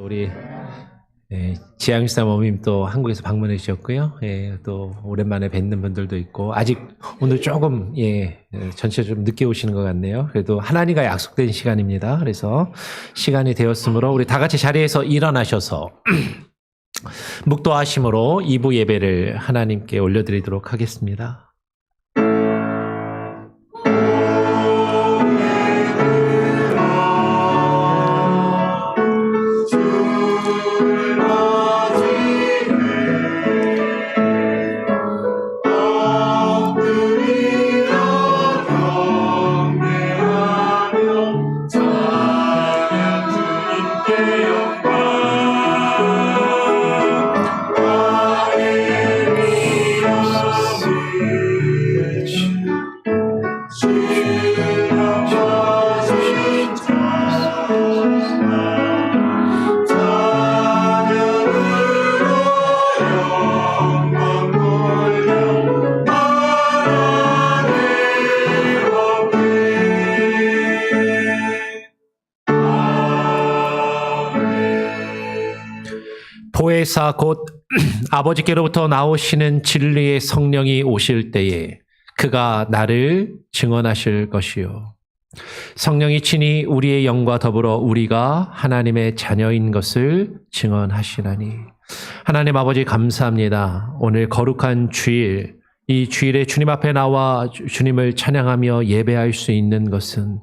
우리 지향일사 모임 또 한국에서 방문해 주셨고요. 또 오랜만에 뵙는 분들도 있고 아직 오늘 조금 전체 좀 늦게 오시는 것 같네요. 그래도 하나님과 약속된 시간입니다. 그래서 시간이 되었으므로 우리 다 같이 자리에서 일어나셔서 묵도하심으로 2부 예배를 하나님께 올려드리도록 하겠습니다. 보혜사 곧 아버지께로부터 나오시는 진리의 성령이 오실 때에 그가 나를 증언하실 것이요 성령이 친히 우리의 영과 더불어 우리가 하나님의 자녀인 것을 증언하시나니. 하나님 아버지 감사합니다. 오늘 거룩한 주일, 이 주일에 주님 앞에 나와 주님을 찬양하며 예배할 수 있는 것은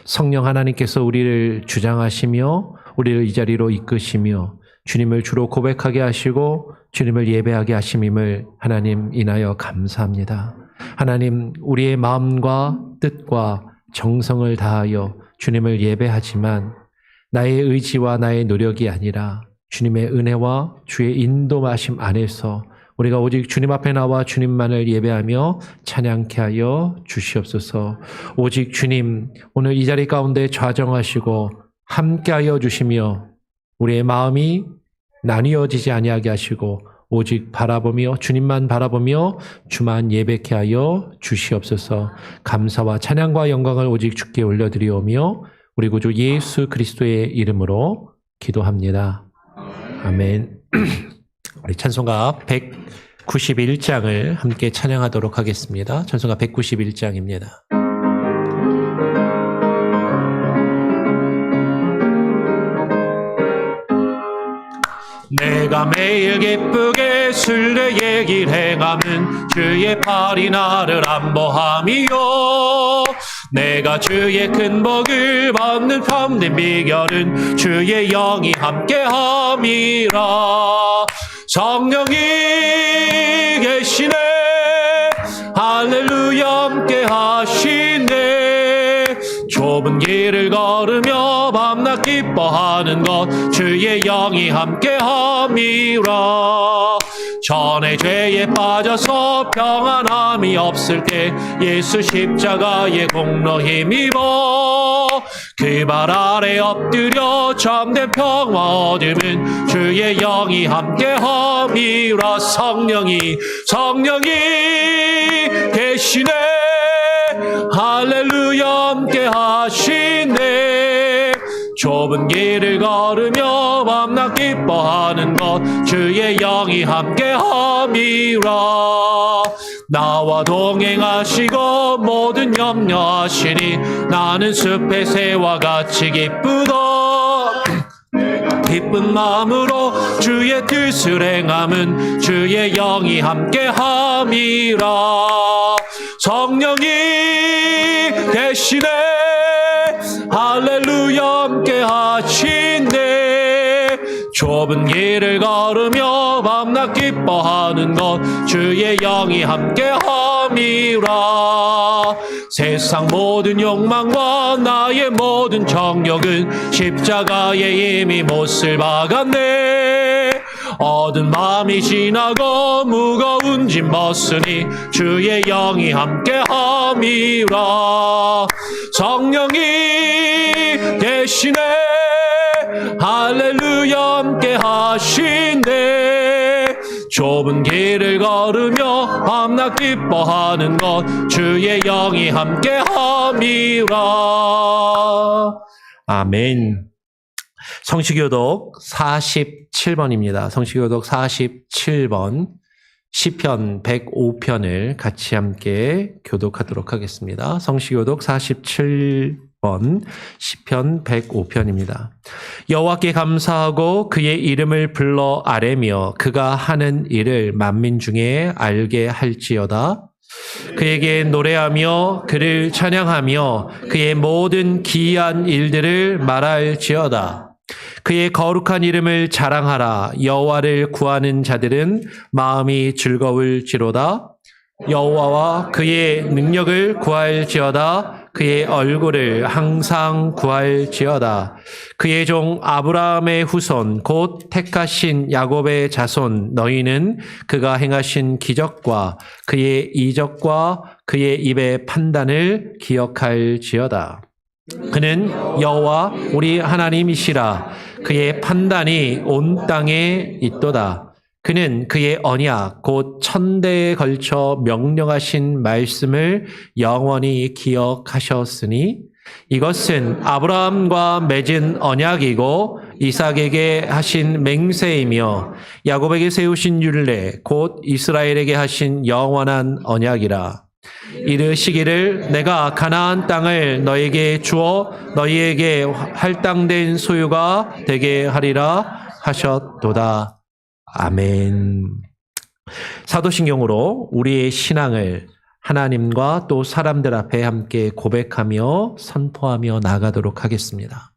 성령 하나님께서 우리를 주장하시며 우리를 이 자리로 이끄시며 주님을 주로 고백하게 하시고 주님을 예배하게 하심임을 하나님 인하여 감사합니다. 하나님, 우리의 마음과 뜻과 정성을 다하여 주님을 예배하지만 나의 의지와 나의 노력이 아니라 주님의 은혜와 주의 인도하심 안에서 우리가 오직 주님 앞에 나와 주님만을 예배하며 찬양케 하여 주시옵소서. 오직 주님, 오늘 이 자리 가운데 좌정하시고 함께하여 주시며 우리의 마음이 나뉘어지지 아니하게 하시고 오직 바라보며 주님만 바라보며 주만 예배케 하여 주시옵소서. 감사와 찬양과 영광을 오직 주께 올려드리오며 우리 구주 예수 그리스도의 이름으로 기도합니다. 아멘. 우리 찬송가 191장을 함께 찬양하도록 하겠습니다. 찬송가 191장입니다. 내가 매일 기쁘게 순례의 길 행함은 주의 팔이 나를 안보함이요 내가 주의 큰 복을 받는 참된 비결은 주의 영이 함께함이라. 성령이 계시네 할렐루야 함께하시네. 좁은 길을 걸으며 밤낮 기뻐하는 것 주의 영이 함께함이라. 전에 죄에 빠져서 평안함이 없을 때 예수 십자가의 공로 힘입어 그 발 아래 엎드려 참된 평화 얻음은 주의 영이 함께함이라. 성령이 계시네 할렐루야 함께하시네. 좁은 길을 걸으며 밤낮 기뻐하는 것 주의 영이 함께함이라. 나와 동행하시고 모든 염려하시니 나는 숲의 새와 같이 기쁘다. 기쁜 마음으로 주의 뜻을 행함은 주의 영이 함께함이라. 성령이 계시네 할렐루야 함께하시네. 좁은 길을 걸으며 밤낮 기뻐하는 것 주의 영이 함께함이라. 세상 모든 욕망과 나의 모든 정욕은 십자가에 이미 못을 박았네. 어두운 밤이 지나고 무거운 짐 벗으니 주의 영이 함께함이라. 성령이 계시네 할렐루야 함께하시네. 좁은 길을 걸으며 밤낮 기뻐하는 것 주의 영이 함께함이라. 아멘. 성시교독 47번입니다. 성시교독 47번 시편 105편을 같이 함께 교독하도록 하겠습니다. 성시교독 47번 시편 105편입니다. 여호와께 감사하고 그의 이름을 불러 아뢰며 그가 하는 일을 만민 중에 알게 할지어다. 그에게 노래하며 그를 찬양하며 그의 모든 기이한 일들을 말할지어다. 그의 거룩한 이름을 자랑하라. 여호와를 구하는 자들은 마음이 즐거울지로다. 여호와와 그의 능력을 구할지어다. 그의 얼굴을 항상 구할지어다. 그의 종 아브라함의 후손 곧 택하신 야곱의 자손 너희는 그가 행하신 기적과 그의 이적과 그의 입의 판단을 기억할지어다. 그는 여호와 우리 하나님이시라. 그의 판단이 온 땅에 있도다. 그는 그의 언약 곧 천대에 걸쳐 명령하신 말씀을 영원히 기억하셨으니 이것은 아브라함과 맺은 언약이고 이삭에게 하신 맹세이며 야곱에게 세우신 율례 곧 이스라엘에게 하신 영원한 언약이라. 이르시기를 내가 가나안 땅을 너에게 주어 너희에게 할당된 소유가 되게 하리라 하셨도다. 아멘. 사도신경으로 우리의 신앙을 하나님과 또 사람들 앞에 함께 고백하며 선포하며 나가도록 하겠습니다.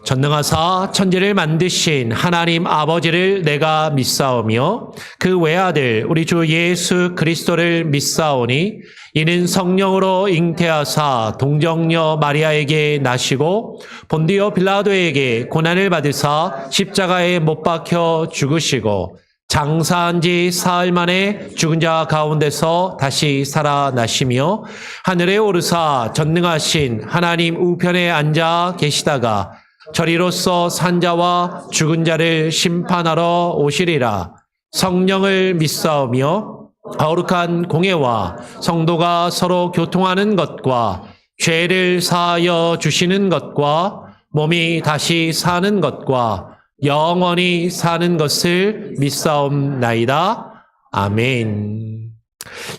전능하사 천지를 만드신 하나님 아버지를 내가 믿사오며 그 외아들 우리 주 예수 그리스도를 믿사오니 이는 성령으로 잉태하사 동정녀 마리아에게 나시고 본디오 빌라도에게 고난을 받으사 십자가에 못 박혀 죽으시고 장사한 지 사흘 만에 죽은 자 가운데서 다시 살아나시며 하늘에 오르사 전능하신 하나님 우편에 앉아 계시다가 저리로서 산자와 죽은 자를 심판하러 오시리라. 성령을 믿사오며 거룩한 공예와 성도가 서로 교통하는 것과 죄를 사하여 주시는 것과 몸이 다시 사는 것과 영원히 사는 것을 믿사옵나이다. 아멘.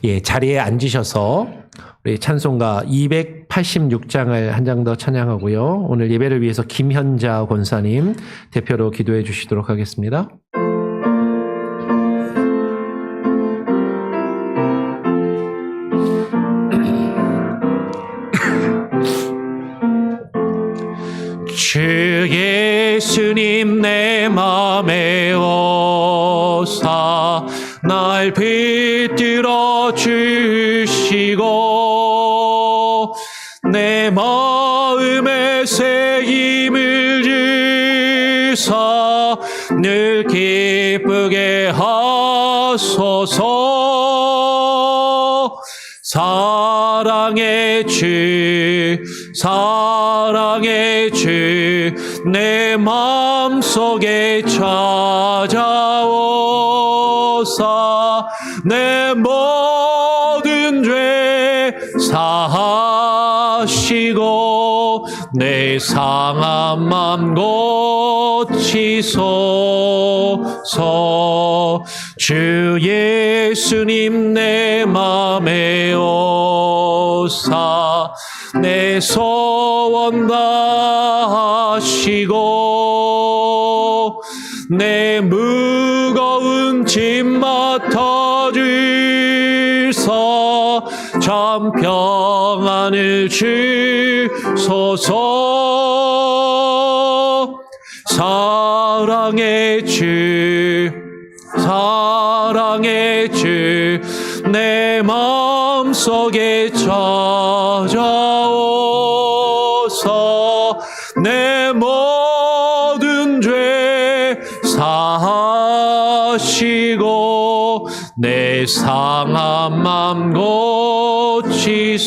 예, 자리에 앉으셔서 우리 찬송가 286장을 한 장 더 찬양하고요. 오늘 예배를 위해서 김현자 권사님 대표로 기도해 주시도록 하겠습니다. 주 예수님 내 맘에 오사 날 붙들어 주시고 내 마음에 새 힘을 주사 늘 기쁘게 하소서. 사랑의 주 사랑의 주 내 마음속에 찾아오사 내 모든 죄 사하시고 내 상한 맘 고치소서. 주 예수님 내 맘에 오사 내 소원 다하시고 내 무거운 짐 맡아주사 참 평안을 주소서. 사랑의 주 사랑의 주 내 마음속에 찾아오사 내 모든 죄 사하시고 내 상한 맘 고치소서.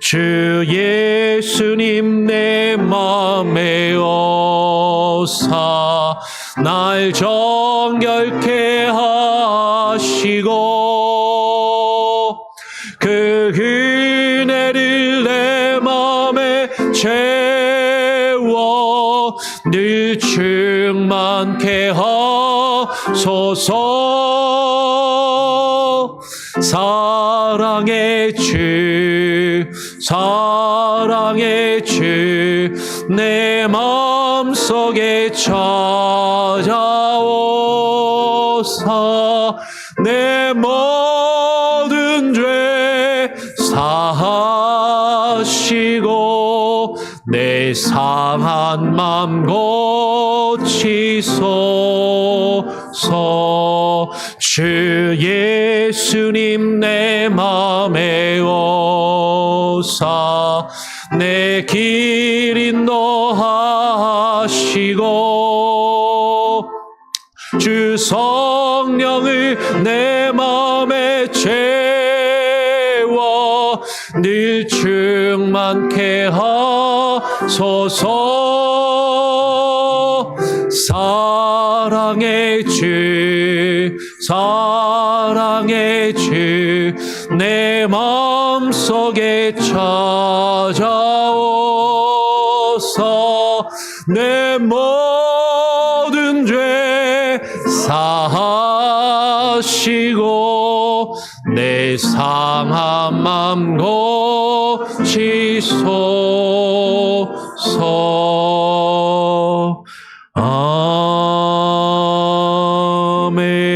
주 예수님 내 맘에 오사 날 정결케 하시고 그 은혜를 내 맘에 채 늘 충만케 하소서. 사랑의 주, 사랑의 주, 내 마음속에 찾아오사 내 모든 죄 사하시고 내 상한 맘 고치소서. 주 예수님 내 맘에 오사 내 길 인도하시고 주 성령을 내 맘에 채워 늘 충만케 하소서. 사랑의 주, 사랑의 주, 내 마음속에 찾아오사 내 모든 죄 사하시고 내 상한 맘 고치소서.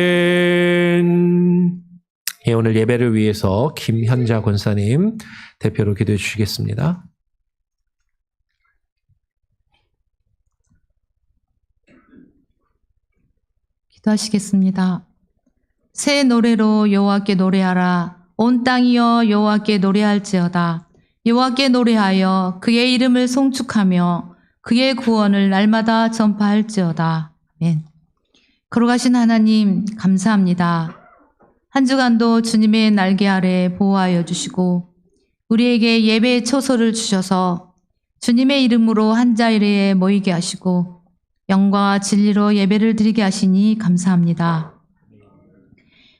아멘. 예, 오늘 예배를 위해서 김현자 권사님 대표로 기도해 주시겠습니다. 기도하시겠습니다. 새 노래로 여호와께 노래하라. 온 땅이여 여호와께 노래할지어다. 여호와께 노래하여 그의 이름을 송축하며 그의 구원을 날마다 전파할지어다. 아멘. 걸어가신 하나님 감사합니다. 한 주간도 주님의 날개 아래 보호하여 주시고 우리에게 예배의 초소를 주셔서 주님의 이름으로 한 자리에 모이게 하시고 영광과 진리로 예배를 드리게 하시니 감사합니다.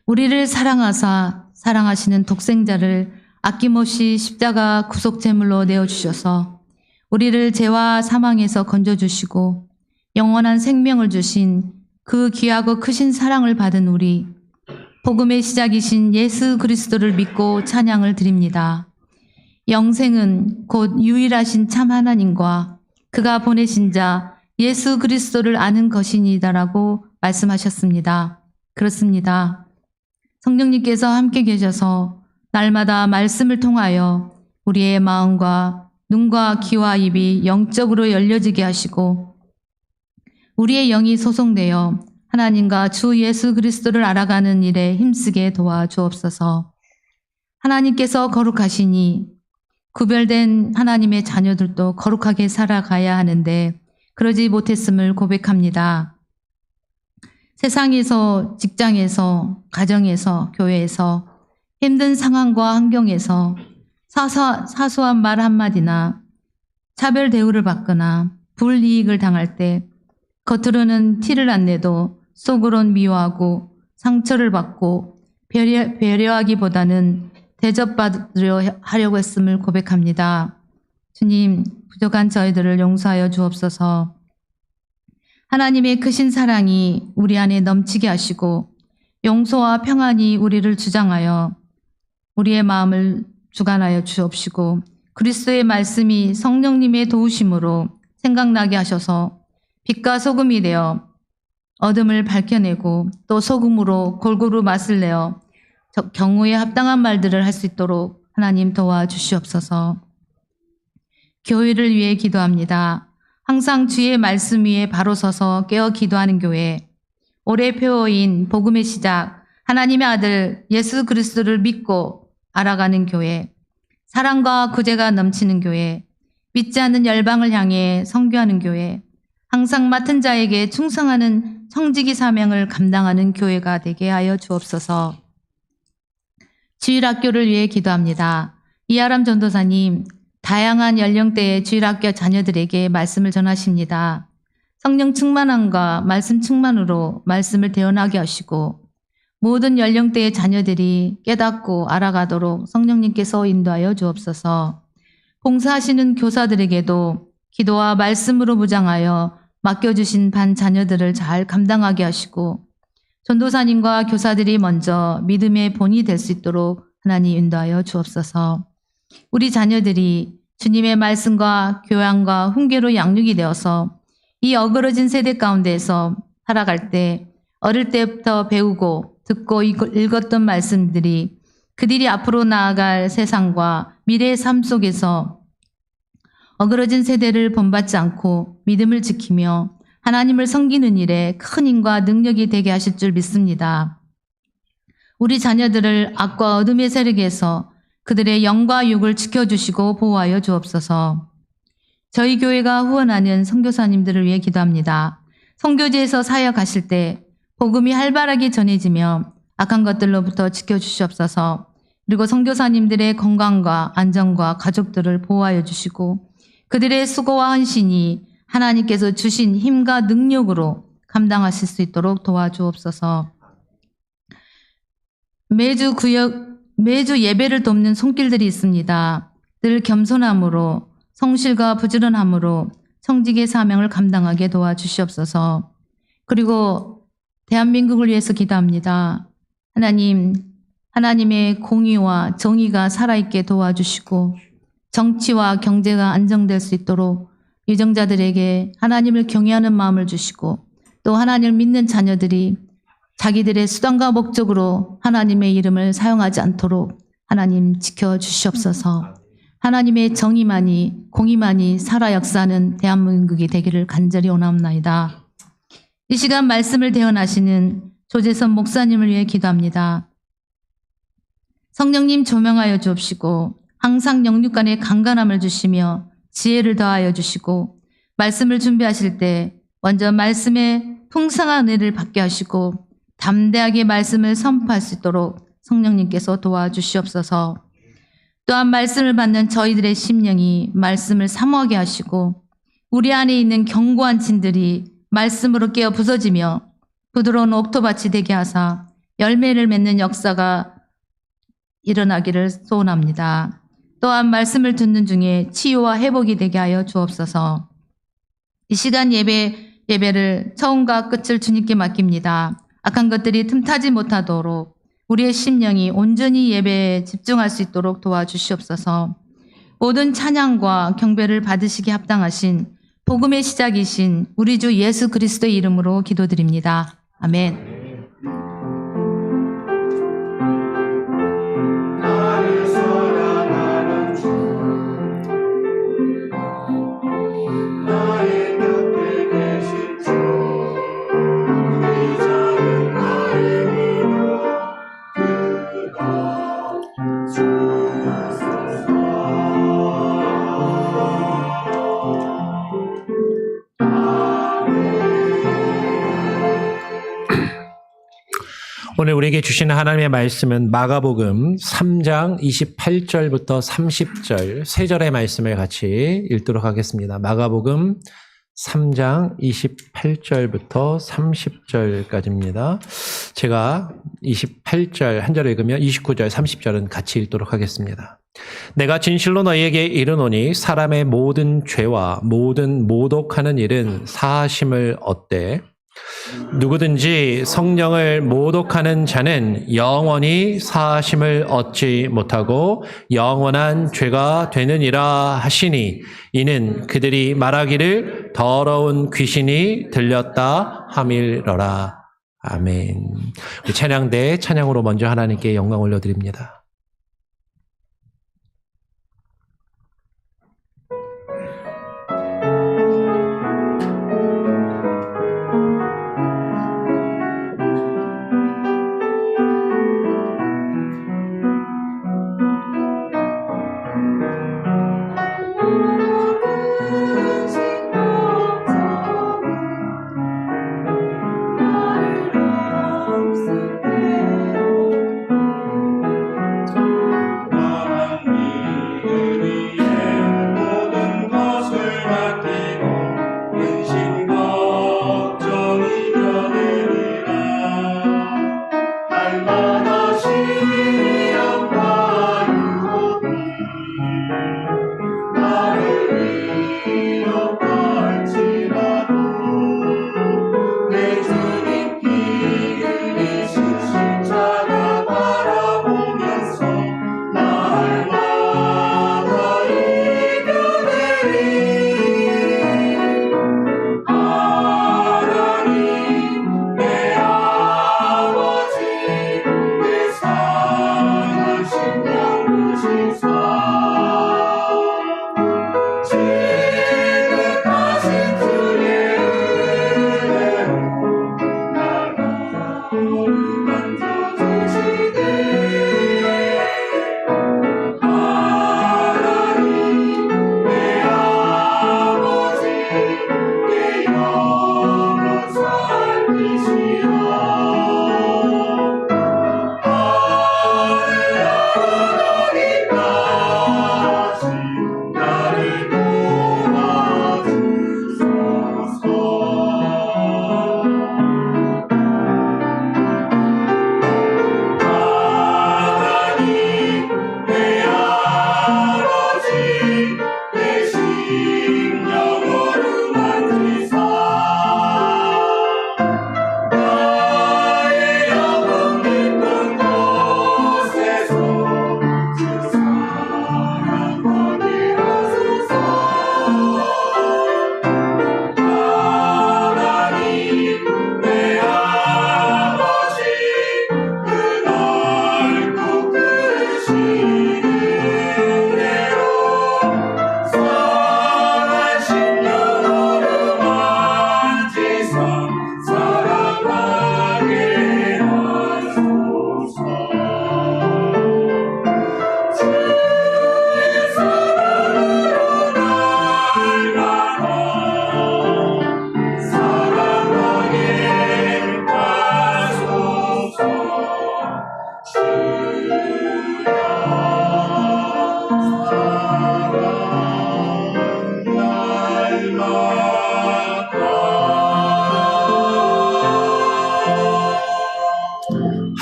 우리를 사랑하사 사랑하시는 독생자를 아낌없이 십자가 구속제물로 내어주셔서 우리를 죄와 사망에서 건져주시고 영원한 생명을 주신 그 귀하고 크신 사랑을 받은 우리, 복음의 시작이신 예수 그리스도를 믿고 찬양을 드립니다. 영생은 곧 유일하신 참 하나님과 그가 보내신 자 예수 그리스도를 아는 것이니다라고 말씀하셨습니다. 그렇습니다. 성령님께서 함께 계셔서 날마다 말씀을 통하여 우리의 마음과 눈과 귀와 입이 영적으로 열려지게 하시고 우리의 영이 소송되어 하나님과 주 예수 그리스도를 알아가는 일에 힘쓰게 도와주옵소서. 하나님께서 거룩하시니 구별된 하나님의 자녀들도 거룩하게 살아가야 하는데 그러지 못했음을 고백합니다. 세상에서, 직장에서, 가정에서, 교회에서 힘든 상황과 환경에서 사소한 말 한마디나 차별 대우를 받거나 불이익을 당할 때 겉으로는 티를 안 내도 속으론 미워하고 상처를 받고 배려하기보다는 대접받으려 하려고 했음을 고백합니다. 주님, 부족한 저희들을 용서하여 주옵소서. 하나님의 크신 사랑이 우리 안에 넘치게 하시고 용서와 평안이 우리를 주장하여 우리의 마음을 주관하여 주옵시고 그리스도의 말씀이 성령님의 도우심으로 생각나게 하셔서 빛과 소금이 되어 어둠을 밝혀내고 또 소금으로 골고루 맛을 내어 경우에 합당한 말들을 할 수 있도록 하나님 도와주시옵소서. 교회를 위해 기도합니다. 항상 주의 말씀 위에 바로 서서 깨어 기도하는 교회, 올해 표어인 복음의 시작, 하나님의 아들 예수 그리스도를 믿고 알아가는 교회, 사랑과 구제가 넘치는 교회, 믿지 않는 열방을 향해 선교하는 교회, 항상 맡은 자에게 충성하는 청지기 사명을 감당하는 교회가 되게 하여 주옵소서. 주일학교를 위해 기도합니다. 이하람 전도사님, 다양한 연령대의 주일학교 자녀들에게 말씀을 전하십니다. 성령 충만함과 말씀 충만으로 말씀을 대언하게 하시고 모든 연령대의 자녀들이 깨닫고 알아가도록 성령님께서 인도하여 주옵소서. 봉사하시는 교사들에게도 기도와 말씀으로 무장하여 맡겨주신 반 자녀들을 잘 감당하게 하시고 전도사님과 교사들이 먼저 믿음의 본이 될 수 있도록 하나님 인도하여 주옵소서. 우리 자녀들이 주님의 말씀과 교양과 훈계로 양육이 되어서 이 어그러진 세대 가운데에서 살아갈 때 어릴 때부터 배우고 듣고 읽었던 말씀들이 그들이 앞으로 나아갈 세상과 미래의 삶 속에서 어그러진 세대를 본받지 않고 믿음을 지키며 하나님을 섬기는 일에 큰 힘과 능력이 되게 하실 줄 믿습니다. 우리 자녀들을 악과 어둠의 세력에서 그들의 영과 육을 지켜주시고 보호하여 주옵소서. 저희 교회가 후원하는 선교사님들을 위해 기도합니다. 선교지에서 사역하실 때 복음이 활발하게 전해지며 악한 것들로부터 지켜주시옵소서. 그리고 선교사님들의 건강과 안전과 가족들을 보호하여 주시고 그들의 수고와 헌신이 하나님께서 주신 힘과 능력으로 감당하실 수 있도록 도와주옵소서. 매주 예배를 돕는 손길들이 있습니다. 늘 겸손함으로 성실과 부지런함으로 청직의 사명을 감당하게 도와주시옵소서. 그리고 대한민국을 위해서 기도합니다. 하나님의 공의와 정의가 살아있게 도와주시고 정치와 경제가 안정될 수 있도록 유정자들에게 하나님을 경외하는 마음을 주시고 또 하나님을 믿는 자녀들이 자기들의 수단과 목적으로 하나님의 이름을 사용하지 않도록 하나님 지켜주시옵소서. 하나님의 정의만이 공의만이 살아 역사하는 대한민국이 되기를 간절히 원하옵나이다. 이 시간 말씀을 대언하시는 조재선 목사님을 위해 기도합니다. 성령님 조명하여 주옵시고 항상 영육간의 강건함을 주시며 지혜를 더하여 주시고 말씀을 준비하실 때 먼저 말씀의 풍성한 은혜를 받게 하시고 담대하게 말씀을 선포할 수 있도록 성령님께서 도와주시옵소서. 또한 말씀을 받는 저희들의 심령이 말씀을 사모하게 하시고 우리 안에 있는 견고한 진들이 말씀으로 깨어 부서지며 부드러운 옥토밭이 되게 하사 열매를 맺는 역사가 일어나기를 소원합니다. 또한 말씀을 듣는 중에 치유와 회복이 되게 하여 주옵소서. 이 시간 예배를 처음과 끝을 주님께 맡깁니다. 악한 것들이 틈타지 못하도록 우리의 심령이 온전히 예배에 집중할 수 있도록 도와주시옵소서. 모든 찬양과 경배를 받으시기 합당하신 복음의 시작이신 우리 주 예수 그리스도의 이름으로 기도드립니다. 아멘. 오늘 우리에게 주시는 하나님의 말씀은 마가복음 3장 28절부터 30절 세 절의 말씀을 같이 읽도록 하겠습니다. 마가복음 3장 28절부터 30절까지입니다. 제가 28절 한 절 읽으면 29절 30절은 같이 읽도록 하겠습니다. 내가 진실로 너희에게 이르노니 사람의 모든 죄와 모든 모독하는 일은 사하심을 얻되 누구든지 성령을 모독하는 자는 영원히 사하심을 얻지 못하고 영원한 죄가 되느니라 하시니 이는 그들이 말하기를 더러운 귀신이 들렸다 함이러라. 아멘. 우리 찬양대 찬양으로 먼저 하나님께 영광 올려드립니다.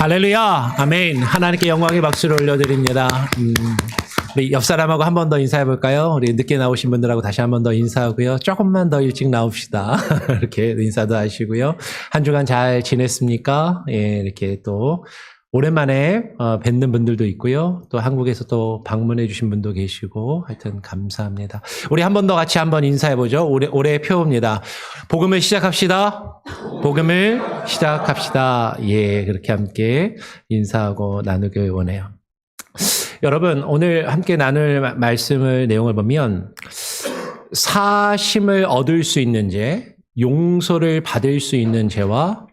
할렐루야, 아멘. 하나님께 영광의 박수를 올려드립니다. 우리 옆 사람하고 한 번 더 인사해 볼까요? 우리 늦게 나오신 분들하고 다시 한 번 더 인사하고요. 조금만 더 일찍 나옵시다. 이렇게 인사도 하시고요. 한 주간 잘 지냈습니까? 예, 이렇게 또 오랜만에 뵙는 분들도 있고요. 또 한국에서 또 방문해 주신 분도 계시고 하여튼 감사합니다. 우리 한 번 더 같이 한번 인사해 보죠. 올해의 표입니다. 복음을 시작합시다. 복음을 시작합시다. 예, 그렇게 함께 인사하고 나누길 원해요. 여러분, 오늘 함께 나눌 말씀을 내용을 보면 사심을 얻을 수 있는 죄, 용서를 받을 수 있는 죄와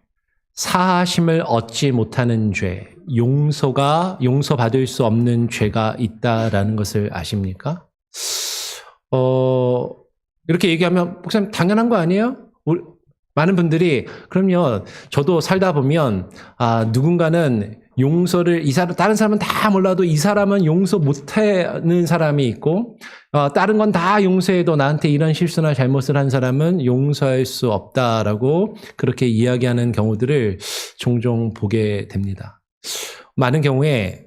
사하심을 얻지 못하는 죄, 용서받을 수 없는 죄가 있다라는 것을 아십니까? 이렇게 얘기하면 목사님 당연한 거 아니에요? 많은 분들이 그럼요. 저도 살다 보면 누군가는 용서를 다른 사람은 다 몰라도 이 사람은 용서 못하는 사람이 있고 다른 건 다 용서해도 나한테 이런 실수나 잘못을 한 사람은 용서할 수 없다라고 그렇게 이야기하는 경우들을 종종 보게 됩니다. 많은 경우에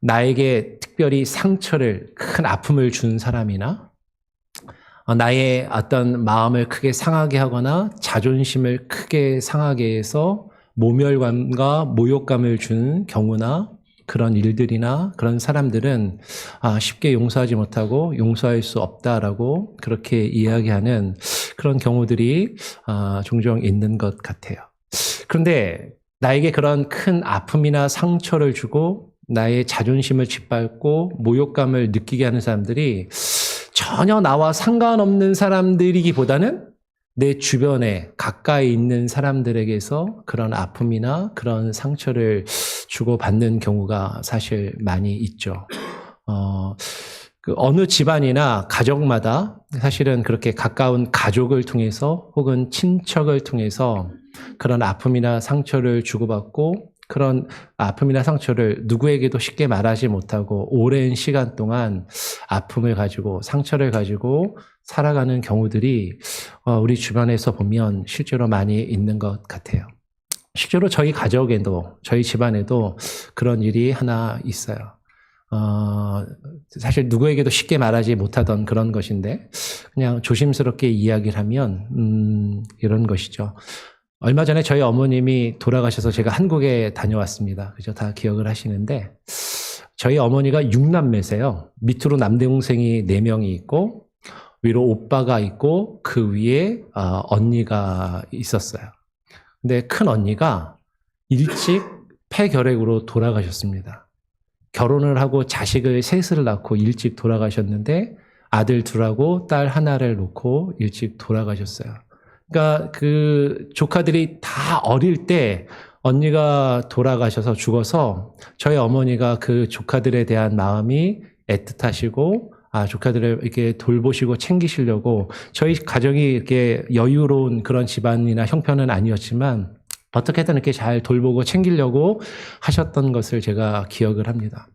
나에게 특별히 상처를 큰 아픔을 준 사람이나 나의 어떤 마음을 크게 상하게 하거나 자존심을 크게 상하게 해서 모멸감과 모욕감을 준 경우나 그런 일들이나 그런 사람들은 쉽게 용서하지 못하고 용서할 수 없다라고 그렇게 이야기하는 그런 경우들이 종종 있는 것 같아요. 그런데 나에게 그런 큰 아픔이나 상처를 주고 나의 자존심을 짓밟고 모욕감을 느끼게 하는 사람들이 전혀 나와 상관없는 사람들이기보다는 내 주변에 가까이 있는 사람들에게서 그런 아픔이나 그런 상처를 주고받는 경우가 사실 많이 있죠. 어느 집안이나 가족마다 사실은 그렇게 가까운 가족을 통해서 혹은 친척을 통해서 그런 아픔이나 상처를 주고받고 그런 아픔이나 상처를 누구에게도 쉽게 말하지 못하고 오랜 시간 동안 아픔을 가지고 상처를 가지고 살아가는 경우들이 우리 주변에서 보면 실제로 많이 있는 것 같아요. 실제로 저희 가족에도 저희 집안에도 그런 일이 하나 있어요. 사실 누구에게도 쉽게 말하지 못하던 그런 것인데 그냥 조심스럽게 이야기를 하면 이런 것이죠. 얼마 전에 저희 어머님이 돌아가셔서 제가 한국에 다녀왔습니다. 그죠? 다 기억을 하시는데 저희 어머니가 6남매세요. 밑으로 남동생이 4명이 있고 위로 오빠가 있고 그 위에 언니가 있었어요. 근데 큰 언니가 일찍 폐결핵으로 돌아가셨습니다. 결혼을 하고 자식을 셋을 낳고 일찍 돌아가셨는데 아들 2하고 딸 1를 놓고 일찍 돌아가셨어요. 그러니까 그 조카들이 다 어릴 때 언니가 돌아가셔서 죽어서 저희 어머니가 그 조카들에 대한 마음이 애틋하시고 조카들을 이렇게 돌보시고 챙기시려고 저희 가정이 이렇게 여유로운 그런 집안이나 형편은 아니었지만 어떻게든 이렇게 잘 돌보고 챙기려고 하셨던 것을 제가 기억을 합니다.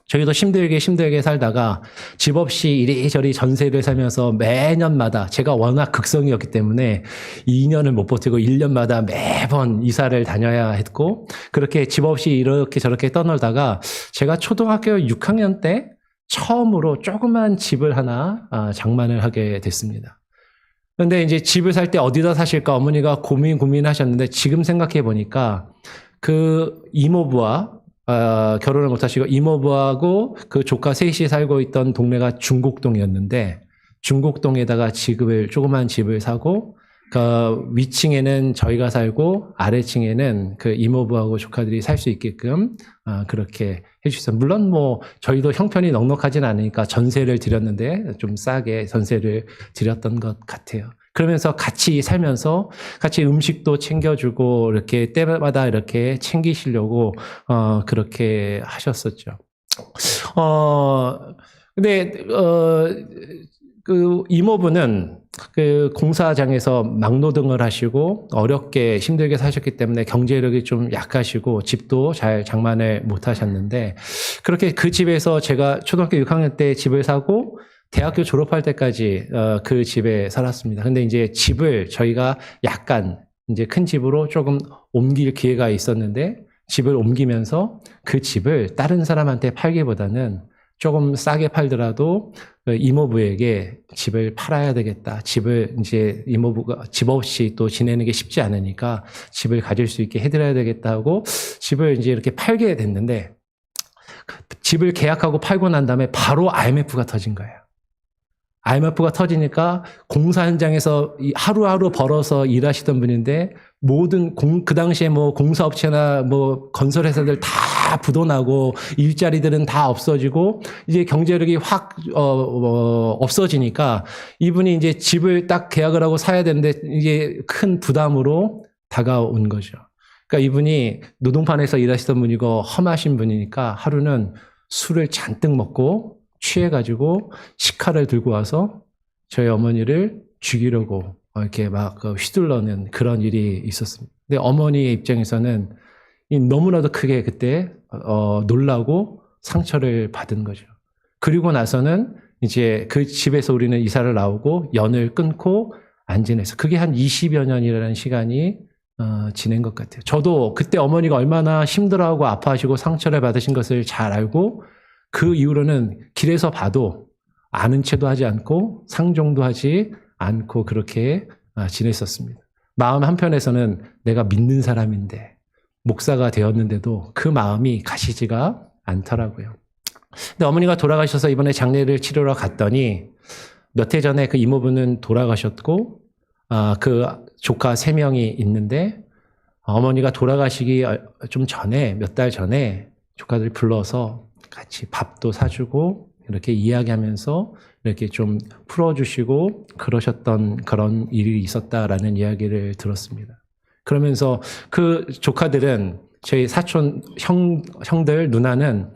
저희도 힘들게 살다가 집 없이 이리저리 전세를 살면서 매년마다 제가 워낙 극성이었기 때문에 2년을 못 버티고 1년마다 매번 이사를 다녀야 했고 그렇게 집 없이 이렇게 저렇게 떠놀다가 제가 초등학교 6학년 때 처음으로 조그만 집을 하나 장만을 하게 됐습니다. 그런데 이제 집을 살 때 어디다 사실까 어머니가 고민하셨는데 지금 생각해 보니까 그 이모부와 결혼을 못 하시고 이모부하고 그 조카 셋이 살고 있던 동네가 중곡동이었는데 중곡동에다가 조그만 집을 사고 그 위층에는 저희가 살고 아래층에는 그 이모부하고 조카들이 살 수 있게끔 그렇게 해주셨어요. 물론 뭐 저희도 형편이 넉넉하진 않으니까 전세를 드렸는데 좀 싸게 전세를 드렸던 것 같아요. 그러면서 같이 살면서 같이 음식도 챙겨주고 이렇게 때마다 이렇게 챙기시려고 그렇게 하셨었죠. 근데 그 이모부는 그 공사장에서 막노동을 하시고 어렵게 힘들게 사셨기 때문에 경제력이 좀 약하시고 집도 잘 장만을 못 하셨는데 그렇게 그 집에서 제가 초등학교 6학년 때 집을 사고 대학교 졸업할 때까지 그 집에 살았습니다. 근데 이제 집을 저희가 약간 이제 큰 집으로 조금 옮길 기회가 있었는데 집을 옮기면서 그 집을 다른 사람한테 팔기보다는 조금 싸게 팔더라도 이모부에게 집을 팔아야 되겠다. 집을 이제 이모부가 집 없이 또 지내는 게 쉽지 않으니까 집을 가질 수 있게 해드려야 되겠다 하고 집을 이제 이렇게 팔게 됐는데 집을 계약하고 팔고 난 다음에 바로 IMF가 터진 거예요. IMF가 터지니까 공사 현장에서 하루하루 벌어서 일하시던 분인데 모든 그 당시에 뭐 공사업체나 뭐 건설회사들 다 부도나고 일자리들은 다 없어지고 이제 경제력이 확 없어지니까 이분이 이제 집을 딱 계약을 하고 사야 되는데 이게 큰 부담으로 다가온 거죠. 그러니까 이분이 노동판에서 일하시던 분이고 험하신 분이니까 하루는 술을 잔뜩 먹고 취해가지고 식칼을 들고 와서 저희 어머니를 죽이려고 이렇게 막 휘둘러는 그런 일이 있었습니다. 근데 어머니의 입장에서는 너무나도 크게 그때 놀라고 상처를 받은 거죠. 그리고 나서는 이제 그 집에서 우리는 이사를 나오고 연을 끊고 안 지내서 그게 한 20여 년이라는 시간이 지낸 것 같아요. 저도 그때 어머니가 얼마나 힘들어하고 아파하시고 상처를 받으신 것을 잘 알고 그 이후로는 길에서 봐도 아는 체도 하지 않고 상종도 하지 않고 그렇게 지냈었습니다. 마음 한편에서는 내가 믿는 사람인데 목사가 되었는데도 그 마음이 가시지가 않더라고요. 근데 어머니가 돌아가셔서 이번에 장례를 치르러 갔더니 몇 해 전에 그 이모부는 돌아가셨고 그 조카 3명이 있는데 어머니가 돌아가시기 좀 전에 몇 달 전에 조카들 불러서 같이 밥도 사주고 이렇게 이야기하면서 이렇게 좀 풀어주시고 그러셨던 그런 일이 있었다라는 이야기를 들었습니다. 그러면서 그 조카들은 저희 사촌 형들 누나는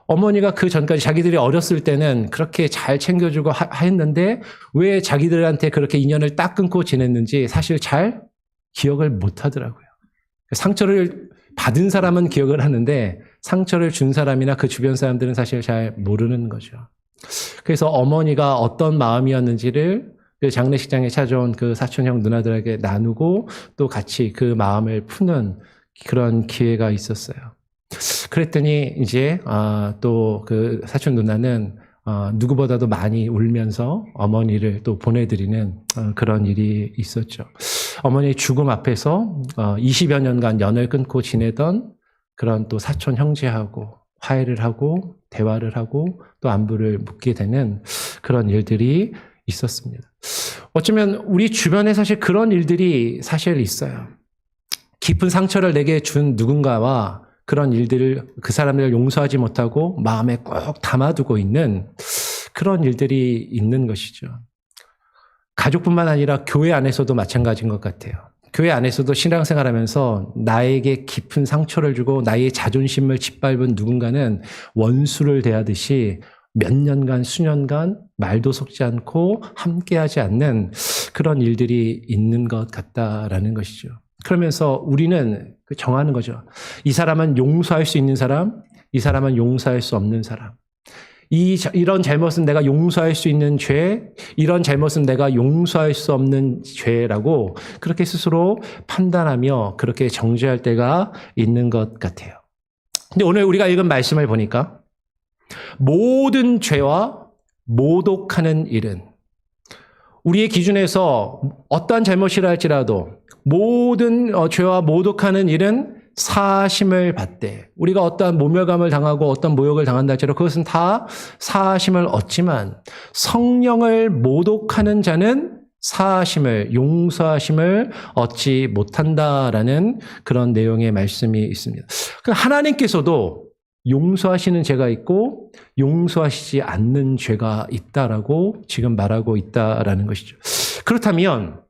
어머니가 그 전까지 자기들이 어렸을 때는 그렇게 잘 챙겨주고 했는데 왜 자기들한테 그렇게 인연을 딱 끊고 지냈는지 사실 잘 기억을 못 하더라고요. 상처를 받은 사람은 기억을 하는데 상처를 준 사람이나 그 주변 사람들은 사실 잘 모르는 거죠. 그래서 어머니가 어떤 마음이었는지를 그 장례식장에 찾아온 그 사촌형 누나들에게 나누고 또 같이 그 마음을 푸는 그런 기회가 있었어요. 그랬더니 이제 또 그 사촌 누나는 누구보다도 많이 울면서 어머니를 또 보내드리는 그런 일이 있었죠. 어머니의 죽음 앞에서 20여 년간 연을 끊고 지내던 그런 또 사촌 형제하고 화해를 하고 대화를 하고 또 안부를 묻게 되는 그런 일들이 있었습니다. 어쩌면 우리 주변에 사실 그런 일들이 사실 있어요. 깊은 상처를 내게 준 누군가와 그런 일들을 그 사람을 용서하지 못하고 마음에 꼭 담아두고 있는 그런 일들이 있는 것이죠. 가족뿐만 아니라 교회 안에서도 마찬가지인 것 같아요. 교회 안에서도 신앙생활하면서 나에게 깊은 상처를 주고 나의 자존심을 짓밟은 누군가는 원수를 대하듯이 몇 년간 수년간 말도 섞지 않고 함께하지 않는 그런 일들이 있는 것 같다라는 것이죠. 그러면서 우리는 정하는 거죠. 이 사람은 용서할 수 있는 사람, 이 사람은 용서할 수 없는 사람. 이런 잘못은 내가 용서할 수 있는 죄, 이런 잘못은 내가 용서할 수 없는 죄라고 그렇게 스스로 판단하며 그렇게 정죄할 때가 있는 것 같아요. 근데 오늘 우리가 읽은 말씀을 보니까 모든 죄와 모독하는 일은 우리의 기준에서 어떠한 잘못이라 할지라도 모든 죄와 모독하는 일은 사하심을 받되 우리가 어떠한 모멸감을 당하고 어떤 모욕을 당한다 할지라도 그것은 다 사하심을 얻지만 성령을 모독하는 자는 사하심을 용서하심을 얻지 못한다라는 그런 내용의 말씀이 있습니다. 하나님께서도 용서하시는 죄가 있고 용서하시지 않는 죄가 있다라고 지금 말하고 있다라는 것이죠. 그렇다면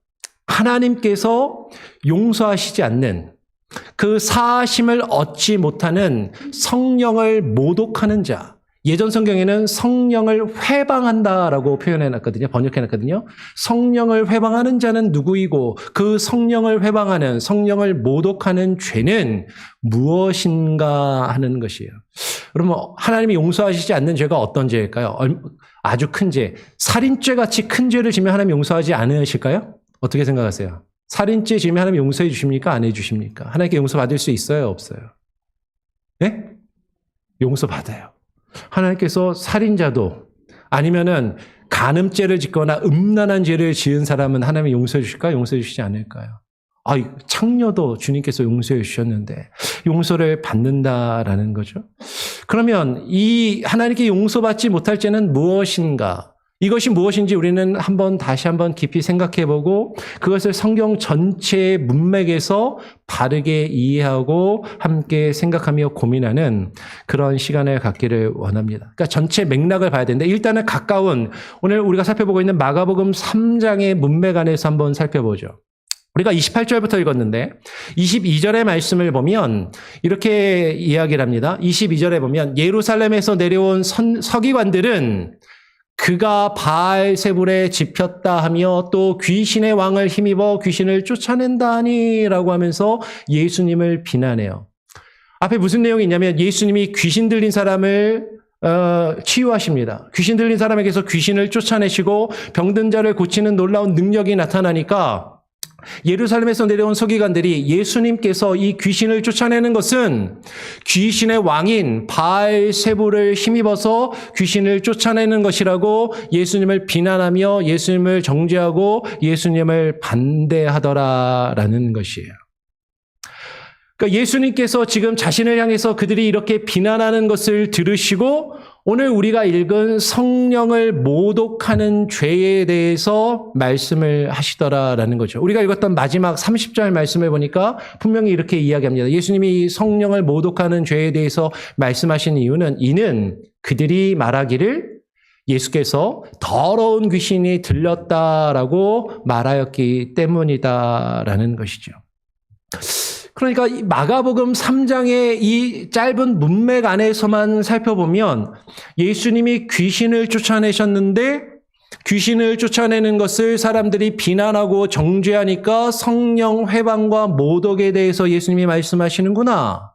하나님께서 용서하시지 않는 그 사하심을 얻지 못하는 성령을 모독하는 자, 예전 성경에는 성령을 회방한다라고 표현해놨거든요. 번역해놨거든요. 성령을 회방하는 자는 누구이고 그 성령을 회방하는 성령을 모독하는 죄는 무엇인가 하는 것이에요. 그러면 하나님이 용서하시지 않는 죄가 어떤 죄일까요? 아주 큰 죄. 살인죄같이 큰 죄를 지면 하나님 용서하지 않으실까요? 어떻게 생각하세요? 살인죄 지면 하나님 용서해 주십니까? 안 해 주십니까? 하나님께 용서받을 수 있어요? 없어요? 네? 용서받아요. 하나님께서 살인자도 아니면은 간음죄를 짓거나 음란한 죄를 지은 사람은 하나님이 용서해 주실까요? 용서해 주시지 않을까요? 창녀도 주님께서 용서해 주셨는데 용서를 받는다라는 거죠. 그러면 이 하나님께 용서받지 못할 죄는 무엇인가? 이것이 무엇인지 우리는 다시 한번 깊이 생각해보고 그것을 성경 전체의 문맥에서 바르게 이해하고 함께 생각하며 고민하는 그런 시간을 갖기를 원합니다. 그러니까 전체 맥락을 봐야 되는데 일단은 오늘 우리가 살펴보고 있는 마가복음 3장의 문맥 안에서 한번 살펴보죠. 우리가 28절부터 읽었는데 22절의 말씀을 보면 이렇게 이야기를 합니다. 22절에 보면 예루살렘에서 내려온 서기관들은 그가 바알세불에 집혔다 하며 또 귀신의 왕을 힘입어 귀신을 쫓아낸다 하니라고 하면서 예수님을 비난해요. 앞에 무슨 내용이 있냐면 예수님이 귀신 들린 사람을 치유하십니다. 귀신 들린 사람에게서 귀신을 쫓아내시고 병든 자를 고치는 놀라운 능력이 나타나니까 예루살렘에서 내려온 서기관들이 예수님께서 이 귀신을 쫓아내는 것은 귀신의 왕인 바알세불을 힘입어서 귀신을 쫓아내는 것이라고 예수님을 비난하며 예수님을 정죄하고 예수님을 반대하더라라는 것이에요. 그러니까 예수님께서 지금 자신을 향해서 그들이 이렇게 비난하는 것을 들으시고 오늘 우리가 읽은 성령을 모독하는 죄에 대해서 말씀을 하시더라라는 거죠. 우리가 읽었던 마지막 30절 말씀을 보니까 분명히 이렇게 이야기합니다. 예수님이 성령을 모독하는 죄에 대해서 말씀하신 이는 그들이 말하기를 예수께서 더러운 귀신이 들렸다라고 말하였기 때문이다라는 것이죠. 그러니까 이 마가복음 3장의 이 짧은 문맥 안에서만 살펴보면 예수님이 귀신을 쫓아내셨는데 귀신을 쫓아내는 것을 사람들이 비난하고 정죄하니까 성령 회방과 모독에 대해서 예수님이 말씀하시는구나.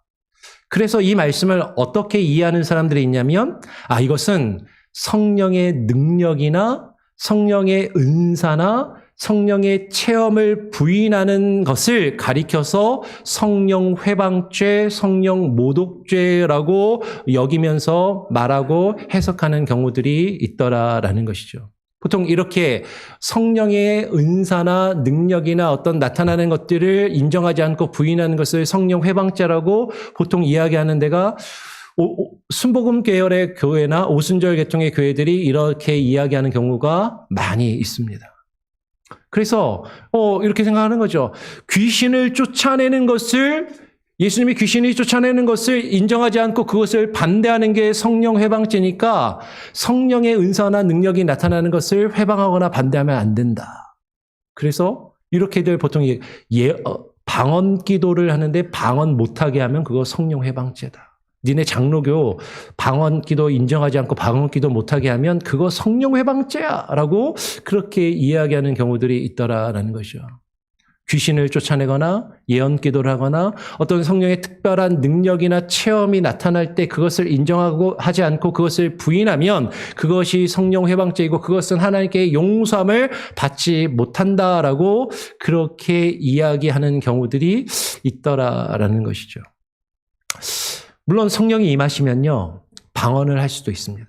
그래서 이 말씀을 어떻게 이해하는 사람들이 있냐면 이것은 성령의 능력이나 성령의 은사나 성령의 체험을 부인하는 것을 가리켜서 성령 회방죄, 성령 모독죄라고 여기면서 말하고 해석하는 경우들이 있더라라는 것이죠. 보통 이렇게 성령의 은사나 능력이나 어떤 나타나는 것들을 인정하지 않고 부인하는 것을 성령 회방죄라고 보통 이야기하는 데가 순복음 계열의 교회나 오순절 계통의 교회들이 이렇게 이야기하는 경우가 많이 있습니다. 그래서 이렇게 생각하는 거죠. 귀신을 쫓아내는 것을 예수님이 귀신이 쫓아내는 것을 인정하지 않고 그것을 반대하는 게 성령 회방죄니까 성령의 은사나 능력이 나타나는 것을 회방하거나 반대하면 안 된다. 그래서 이렇게들 보통 방언 기도를 하는데 방언 못하게 하면 그거 성령 회방죄다. 니네 장로교 방언 기도 인정하지 않고 방언 기도 못하게 하면 그거 성령 회방죄야 라고 그렇게 이야기하는 경우들이 있더라라는 것이죠. 귀신을 쫓아내거나 예언 기도를 하거나 어떤 성령의 특별한 능력이나 체험이 나타날 때 그것을 인정하고 하지 않고 그것을 부인하면 그것이 성령 회방죄이고 그것은 하나님께 용서함을 받지 못한다라고 그렇게 이야기하는 경우들이 있더라라는 것이죠. 물론 성령이 임하시면요, 방언을 할 수도 있습니다.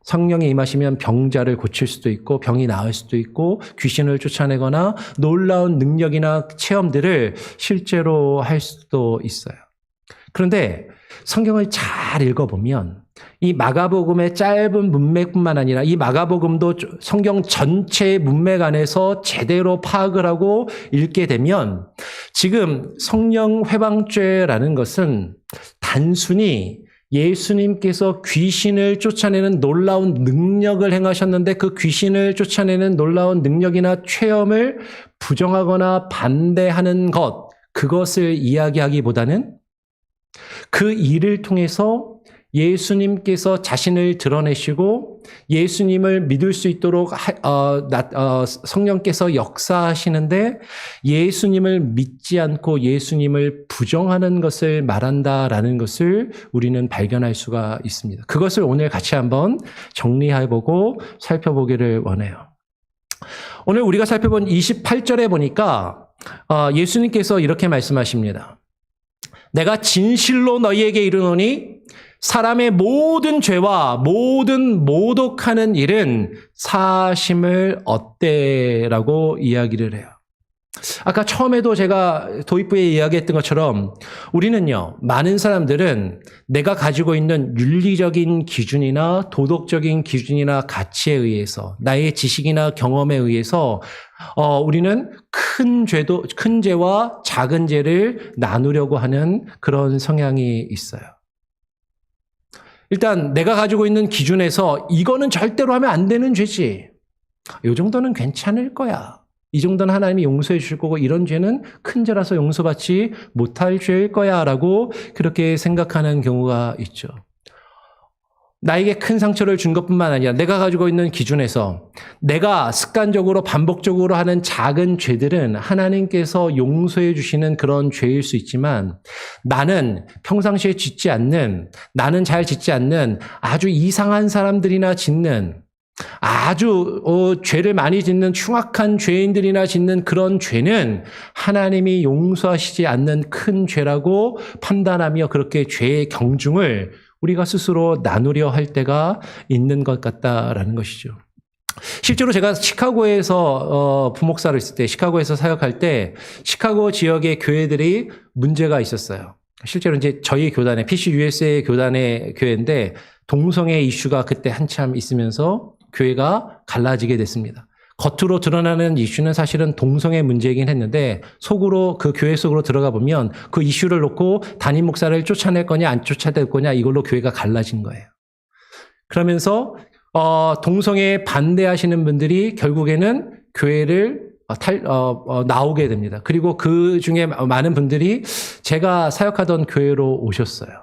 성령이 임하시면 병자를 고칠 수도 있고 병이 나을 수도 있고 귀신을 쫓아내거나 놀라운 능력이나 체험들을 실제로 할 수도 있어요. 그런데 성경을 잘 읽어보면 이 마가복음의 짧은 문맥뿐만 아니라 이 마가복음도 성경 전체의 문맥 안에서 제대로 파악을 하고 읽게 되면 지금 성령 회방죄라는 것은 단순히 예수님께서 귀신을 쫓아내는 놀라운 능력을 행하셨는데 그 귀신을 쫓아내는 놀라운 능력이나 체험을 부정하거나 반대하는 것, 그것을 이야기하기보다는 그 일을 통해서 예수님께서 자신을 드러내시고 예수님을 믿을 수 있도록 성령께서 역사하시는데 예수님을 믿지 않고 예수님을 부정하는 것을 말한다라는 것을 우리는 발견할 수가 있습니다. 그것을 오늘 같이 한번 정리해보고 살펴보기를 원해요. 오늘 우리가 살펴본 28절에 보니까 예수님께서 이렇게 말씀하십니다. 내가 진실로 너희에게 이르노니 사람의 모든 죄와 모든 모독하는 일은 사심을 얻대라고 이야기를 해요. 아까 처음에도 제가 도입부에 이야기했던 것처럼 우리는요, 많은 사람들은 내가 가지고 있는 윤리적인 기준이나 도덕적인 기준이나 가치에 의해서 나의 지식이나 경험에 의해서 우리는 큰 죄와 작은 죄를 나누려고 하는 그런 성향이 있어요. 일단 내가 가지고 있는 기준에서 이거는 절대로 하면 안 되는 죄지. 이 정도는 괜찮을 거야. 이 정도는 하나님이 용서해 주실 거고 이런 죄는 큰 죄라서 용서받지 못할 죄일 거야 라고 그렇게 생각하는 경우가 있죠. 나에게 큰 상처를 준 것뿐만 아니라 내가 가지고 있는 기준에서 내가 습관적으로 반복적으로 하는 작은 죄들은 하나님께서 용서해 주시는 그런 죄일 수 있지만 나는 평상시에 짓지 않는, 나는 잘 짓지 않는 아주 이상한 사람들이나 짓는 아주 죄를 많이 짓는 흉악한 죄인들이나 짓는 그런 죄는 하나님이 용서하시지 않는 큰 죄라고 판단하며 그렇게 죄의 경중을 우리가 스스로 나누려 할 때가 있는 것 같다라는 것이죠. 실제로 제가 시카고에서 부목사를 있을 때, 시카고에서 사역할 때 시카고 지역의 교회들이 문제가 있었어요. 실제로 이제 저희 교단에 PCUSA 교단의 교회인데 동성애 이슈가 그때 한참 있으면서 교회가 갈라지게 됐습니다. 겉으로 드러나는 이슈는 사실은 동성애 문제이긴 했는데 속으로 그 교회 속으로 들어가 보면 그 이슈를 놓고 담임 목사를 쫓아낼 거냐 안 쫓아낼 거냐 이걸로 교회가 갈라진 거예요. 그러면서 동성애에 반대하시는 분들이 결국에는 교회를 나오게 됩니다. 그리고 그 중에 많은 분들이 제가 사역하던 교회로 오셨어요.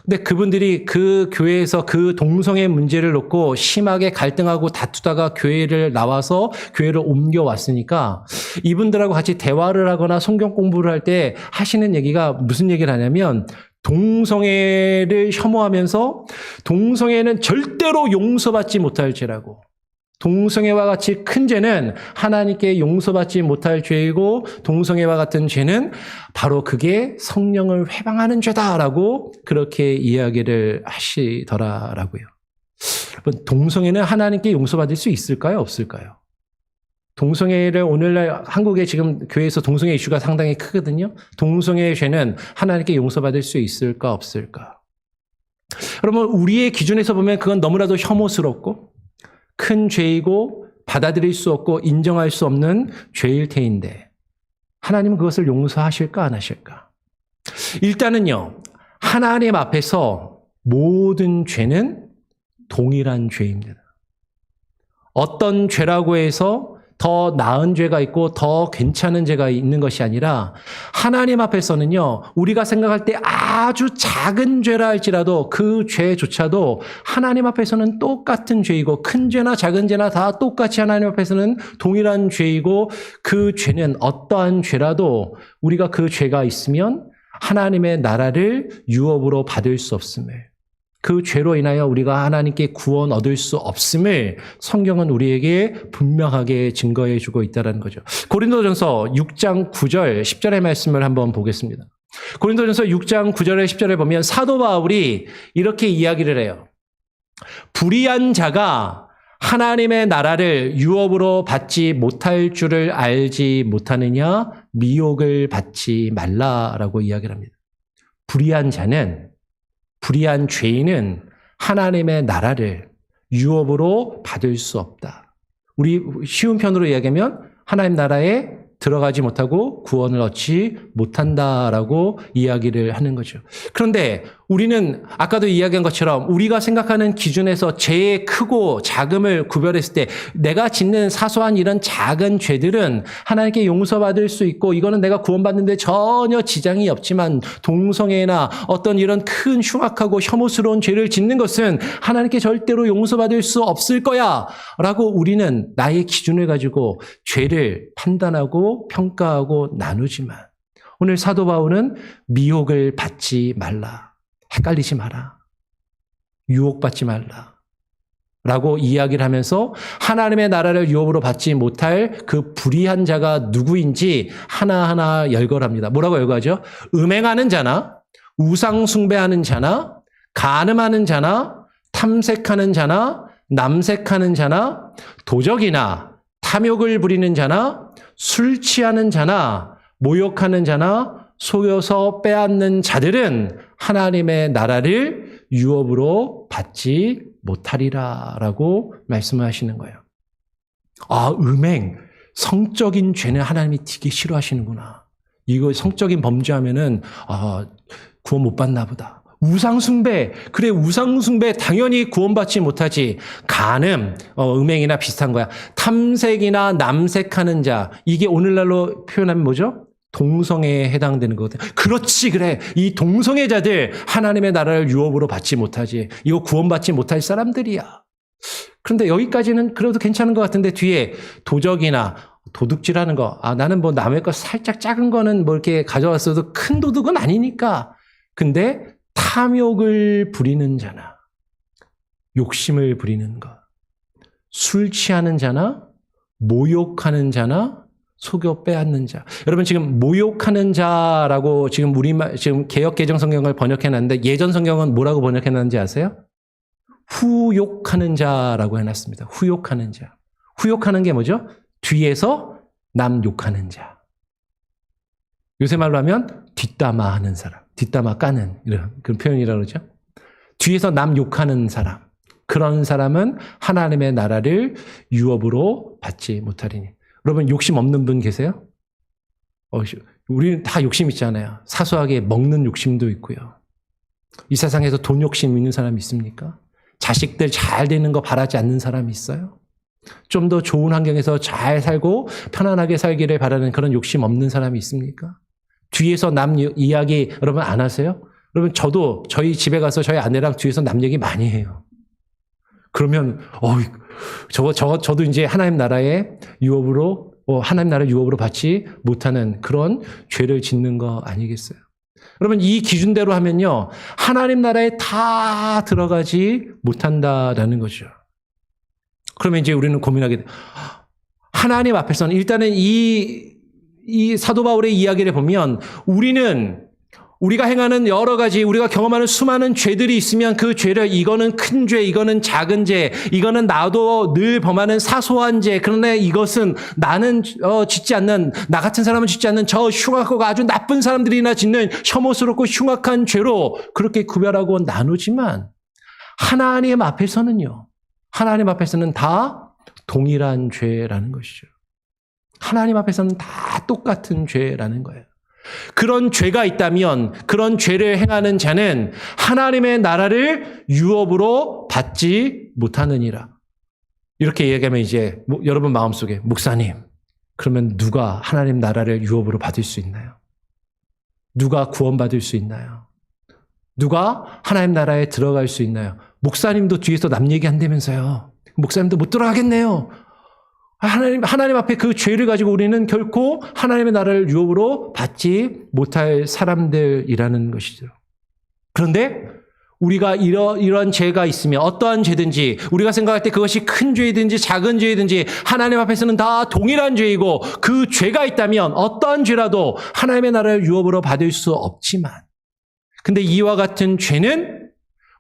근데 그분들이 그 교회에서 그 동성애 문제를 놓고 심하게 갈등하고 다투다가 교회를 나와서 교회를 옮겨왔으니까 이분들하고 같이 대화를 하거나 성경 공부를 할 때 하시는 얘기가 무슨 얘기를 하냐면 동성애를 혐오하면서 동성애는 절대로 용서받지 못할 죄라고. 동성애와 같이 큰 죄는 하나님께 용서받지 못할 죄이고 동성애와 같은 죄는 바로 그게 성령을 회방하는 죄다라고 그렇게 이야기를 하시더라고요. 동성애는 하나님께 용서받을 수 있을까요? 없을까요? 동성애를 오늘날 한국에 지금 교회에서 동성애 이슈가 상당히 크거든요. 동성애의 죄는 하나님께 용서받을 수 있을까 없을까? 그러면 우리의 기준에서 보면 그건 너무나도 혐오스럽고 큰 죄이고 받아들일 수 없고 인정할 수 없는 죄일 테인데 하나님은 그것을 용서하실까 안 하실까? 일단은요. 하나님 앞에서 모든 죄는 동일한 죄입니다. 어떤 죄라고 해서 더 나은 죄가 있고 더 괜찮은 죄가 있는 것이 아니라 하나님 앞에서는요. 우리가 생각할 때 아주 작은 죄라 할지라도 그 죄조차도 하나님 앞에서는 똑같은 죄이고 큰 죄나 작은 죄나 다 똑같이 하나님 앞에서는 동일한 죄이고 그 죄는 어떠한 죄라도 우리가 그 죄가 있으면 하나님의 나라를 유업으로 받을 수 없음을 그 죄로 인하여 우리가 하나님께 구원 얻을 수 없음을 성경은 우리에게 분명하게 증거해 주고 있다는 거죠. 고린도전서 6장 9절 10절의 말씀을 한번 보겠습니다. 고린도전서 6장 9절에 10절에 보면 사도 바울이 이렇게 이야기를 해요. 불의한 자가 하나님의 나라를 유업으로 받지 못할 줄을 알지 못하느냐 미혹을 받지 말라라고 이야기를 합니다. 불의한 죄인은 하나님의 나라를 유업으로 받을 수 없다. 우리 쉬운 편으로 이야기하면 하나님 나라에 들어가지 못하고 구원을 얻지 못한다라고 이야기를 하는 거죠. 그런데 우리는 아까도 이야기한 것처럼 우리가 생각하는 기준에서 죄의 크고 작음을 구별했을 때 내가 짓는 사소한 이런 작은 죄들은 하나님께 용서받을 수 있고 이거는 내가 구원받는데 전혀 지장이 없지만 동성애나 어떤 이런 큰 흉악하고 혐오스러운 죄를 짓는 것은 하나님께 절대로 용서받을 수 없을 거야 라고 우리는 나의 기준을 가지고 죄를 판단하고 평가하고 나누지만 오늘 사도 바울은 미혹을 받지 말라. 헷갈리지 마라. 유혹받지 말라. 라고 이야기를 하면서 하나님의 나라를 유업으로 받지 못할 그 불의한 자가 누구인지 하나하나 열거합니다. 뭐라고 열거하죠? 음행하는 자나 우상 숭배하는 자나 간음하는 자나 탐색하는 자나 남색하는 자나 도적이나 탐욕을 부리는 자나 술 취하는 자나 모욕하는 자나 속여서 빼앗는 자들은 하나님의 나라를 유업으로 받지 못하리라 라고 말씀하시는 거예요. 아, 음행, 성적인 죄는 하나님이 되게 싫어하시는구나. 이거 성적인 범죄하면은 구원 못 받나 보다. 우상숭배, 그래 우상숭배 당연히 구원받지 못하지. 간음, 음행이나 비슷한 거야. 탐색이나 남색하는 자, 이게 오늘날로 표현하면 뭐죠? 동성애에 해당되는 거거든. 그렇지, 그래. 이 동성애자들 하나님의 나라를 유업으로 받지 못하지. 이거 구원받지 못할 사람들이야. 그런데 여기까지는 그래도 괜찮은 것 같은데 뒤에 도적이나 도둑질하는 거, 나는 뭐 남의 거 살짝 작은 거는 뭐 이렇게 가져왔어도 큰 도둑은 아니니까. 근데 탐욕을 부리는 자나 욕심을 부리는 것, 술 취하는 자나 모욕하는 자나 속여 빼앗는 자. 여러분 지금 모욕하는 자라고 지금 지금 개역 개정 성경을 번역해 놨는데 예전 성경은 뭐라고 번역해 놨는지 아세요? 후욕하는 자라고 해 놨습니다. 후욕하는 자. 후욕하는 게 뭐죠? 뒤에서 남 욕하는 자. 요새 말로 하면 뒷담화하는 사람. 뒷담화 까는 이런 그런 표현이라고 그러죠. 뒤에서 남 욕하는 사람. 그런 사람은 하나님의 나라를 유업으로 받지 못하리니. 여러분 욕심 없는 분 계세요? 우리는 다 욕심 있잖아요. 사소하게 먹는 욕심도 있고요. 이 세상에서 돈 욕심 있는 사람 있습니까? 자식들 잘 되는 거 바라지 않는 사람이 있어요? 좀 더 좋은 환경에서 잘 살고 편안하게 살기를 바라는 그런 욕심 없는 사람이 있습니까? 뒤에서 남 이야기 여러분 안 하세요? 여러분 저도 저희 집에 가서 저희 아내랑 뒤에서 남 얘기 많이 해요. 그러면 저도 이제 하나님 나라의 유업으로 하나님 나라의 유업으로 받지 못하는 그런 죄를 짓는 거 아니겠어요? 여러분 이 기준대로 하면요 하나님 나라에 다 들어가지 못한다라는 거죠. 그러면 이제 우리는 고민하게 돼. 하나님 앞에서는 일단은 이 사도 바울의 이야기를 보면 우리가 행하는 여러 가지 우리가 경험하는 수많은 죄들이 있으면 그 죄를 이거는 큰 죄, 이거는 작은 죄, 이거는 나도 늘 범하는 사소한 죄. 그런데 이것은 나는 짓지 않는 나 같은 사람은 짓지 않는 저 흉악하고 아주 나쁜 사람들이나 짓는 혐오스럽고 흉악한 죄로 그렇게 구별하고 나누지만 하나님 앞에서는 다 동일한 죄라는 것이죠. 하나님 앞에서는 다 똑같은 죄라는 거예요. 그런 죄가 있다면 그런 죄를 행하는 자는 하나님의 나라를 유업으로 받지 못하느니라. 이렇게 얘기하면 이제 여러분 마음속에 목사님, 그러면 누가 하나님 나라를 유업으로 받을 수 있나요? 누가 구원받을 수 있나요? 누가 하나님 나라에 들어갈 수 있나요? 목사님도 뒤에서 남 얘기한다면서요. 목사님도 못 들어가겠네요. 하나님 앞에 그 죄를 가지고 우리는 결코 하나님의 나라를 유업으로 받지 못할 사람들이라는 것이죠. 그런데 우리가 이런 죄가 있으면 어떠한 죄든지 우리가 생각할 때 그것이 큰 죄이든지 작은 죄이든지 하나님 앞에서는 다 동일한 죄이고 그 죄가 있다면 어떠한 죄라도 하나님의 나라를 유업으로 받을 수 없지만 근데 이와 같은 죄는